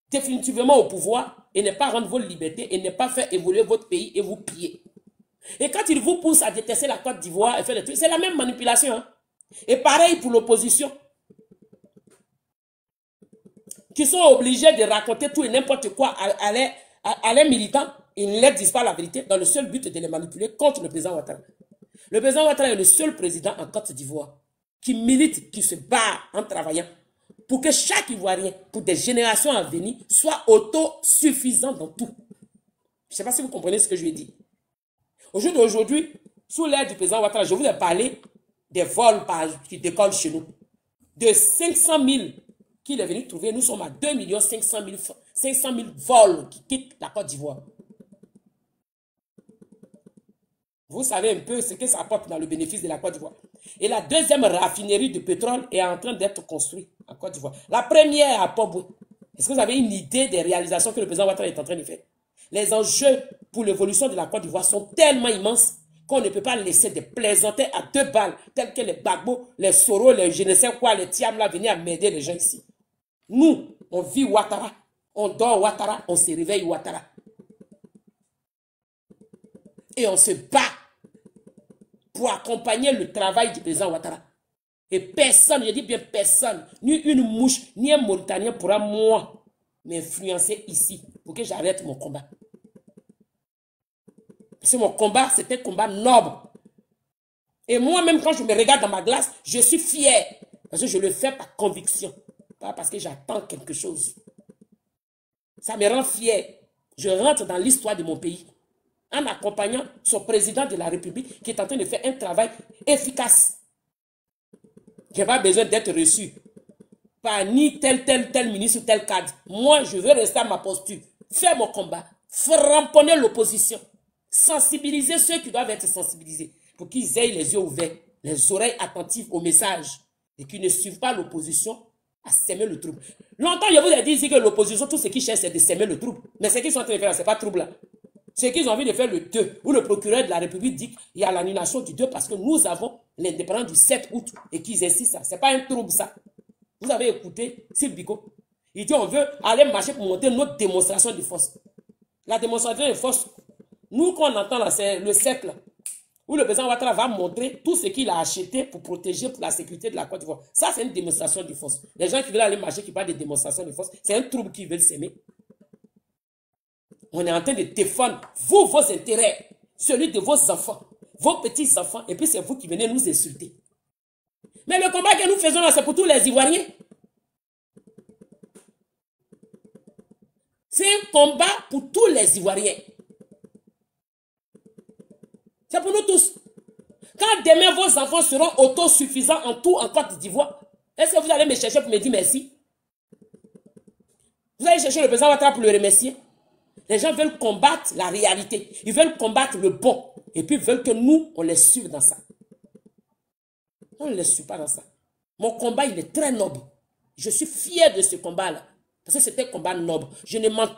définitivement au pouvoir et ne pas rendre vos libertés et ne pas faire évoluer votre pays et vous piller. Et quand ils vous poussent à détester la Côte d'Ivoire et faire des trucs, c'est la même manipulation. Hein? Et pareil pour l'opposition. Qui sont obligés de raconter tout et n'importe quoi à les militants. Ils ne leur disent pas la vérité dans le seul but de les manipuler contre le président Ouattara. Le président Ouattara est le seul président en Côte d'Ivoire qui milite, qui se bat en travaillant pour que chaque Ivoirien, pour des générations à venir, soit autosuffisant dans tout. Je ne sais pas si vous comprenez ce que je lui ai dit. Au jour d'aujourd'hui, sous l'ère du président Ouattara, je vous ai parlé des vols qui décollent chez nous. De 500 000 qu'il est venu trouver, nous sommes à 2 500 000 vols qui quittent la Côte d'Ivoire. Vous savez un peu ce que ça apporte dans le bénéfice de la Côte d'Ivoire. Et la deuxième raffinerie de pétrole est en train d'être construite en Côte d'Ivoire. La première à Port-Boué. Est-ce que vous avez une idée des réalisations que le président Ouattara est en train de faire? Les enjeux pour l'évolution de la Côte d'Ivoire sont tellement immenses qu'on ne peut pas laisser des plaisantins à 2 balles, tels que les Gbagbo, les Soro, les je ne sais quoi, les Tiam, là, venir à m'aider les gens ici. Nous, on vit Ouattara, on dort Ouattara, on se réveille Ouattara. Et on se bat pour accompagner le travail du président Ouattara. Et personne, je dis bien personne, ni une mouche, ni un Mauritanien pourra, moi, m'influencer ici pour que j'arrête mon combat. Parce que mon combat, c'est un combat noble. Et moi-même, quand je me regarde dans ma glace, je suis fier. Parce que je le fais par conviction. Pas parce que j'attends quelque chose. Ça me rend fier. Je rentre dans l'histoire de mon pays en accompagnant son président de la République qui est en train de faire un travail efficace. Je n'ai pas besoin d'être reçu par ni tel ministre ou tel cadre. Moi, je veux rester à ma posture, faire mon combat, framponner l'opposition, sensibiliser ceux qui doivent être sensibilisés pour qu'ils aient les yeux ouverts, les oreilles attentives au message et qu'ils ne suivent pas l'opposition à semer le trouble. Longtemps, je vous ai dit ici que l'opposition, tout ce qu'ils cherchent, c'est de semer le trouble. Mais ce qu'ils sont en train de faire, ce n'est pas trouble là. C'est qu'ils ont envie de faire le 2, où le procureur de la République dit qu'il y a l'annulation du 2 parce que nous avons l'indépendance du 7 août et qu'ils insistent ça. Ce n'est pas un trouble ça. Vous avez écouté Sylbico. Il dit on veut aller marcher pour monter notre démonstration de force. La démonstration de force, nous qu'on entend là, c'est le cercle où le président Ouattara va montrer tout ce qu'il a acheté pour protéger pour la sécurité de la Côte d'Ivoire. Ça, c'est une démonstration de force. Les gens qui veulent aller marcher, qui parlent de démonstration de force, c'est un trouble qu'ils veulent s'aimer. On est en train de défendre vous, vos intérêts, celui de vos enfants, vos petits-enfants, et puis c'est vous qui venez nous insulter. Mais le combat que nous faisons là, c'est pour tous les Ivoiriens. C'est un combat pour tous les Ivoiriens. C'est pour nous tous. Quand demain vos enfants seront autosuffisants en tout en Côte d'Ivoire, est-ce que vous allez me chercher pour me dire merci? Vous allez chercher le président Ouattara pour le remercier? Les gens veulent combattre la réalité. Ils veulent combattre le bon. Et puis ils veulent que nous, on les suive dans ça. On ne les suit pas dans ça. Mon combat, il est très noble. Je suis fier de ce combat-là. Parce que c'était un combat noble. Je ne m'en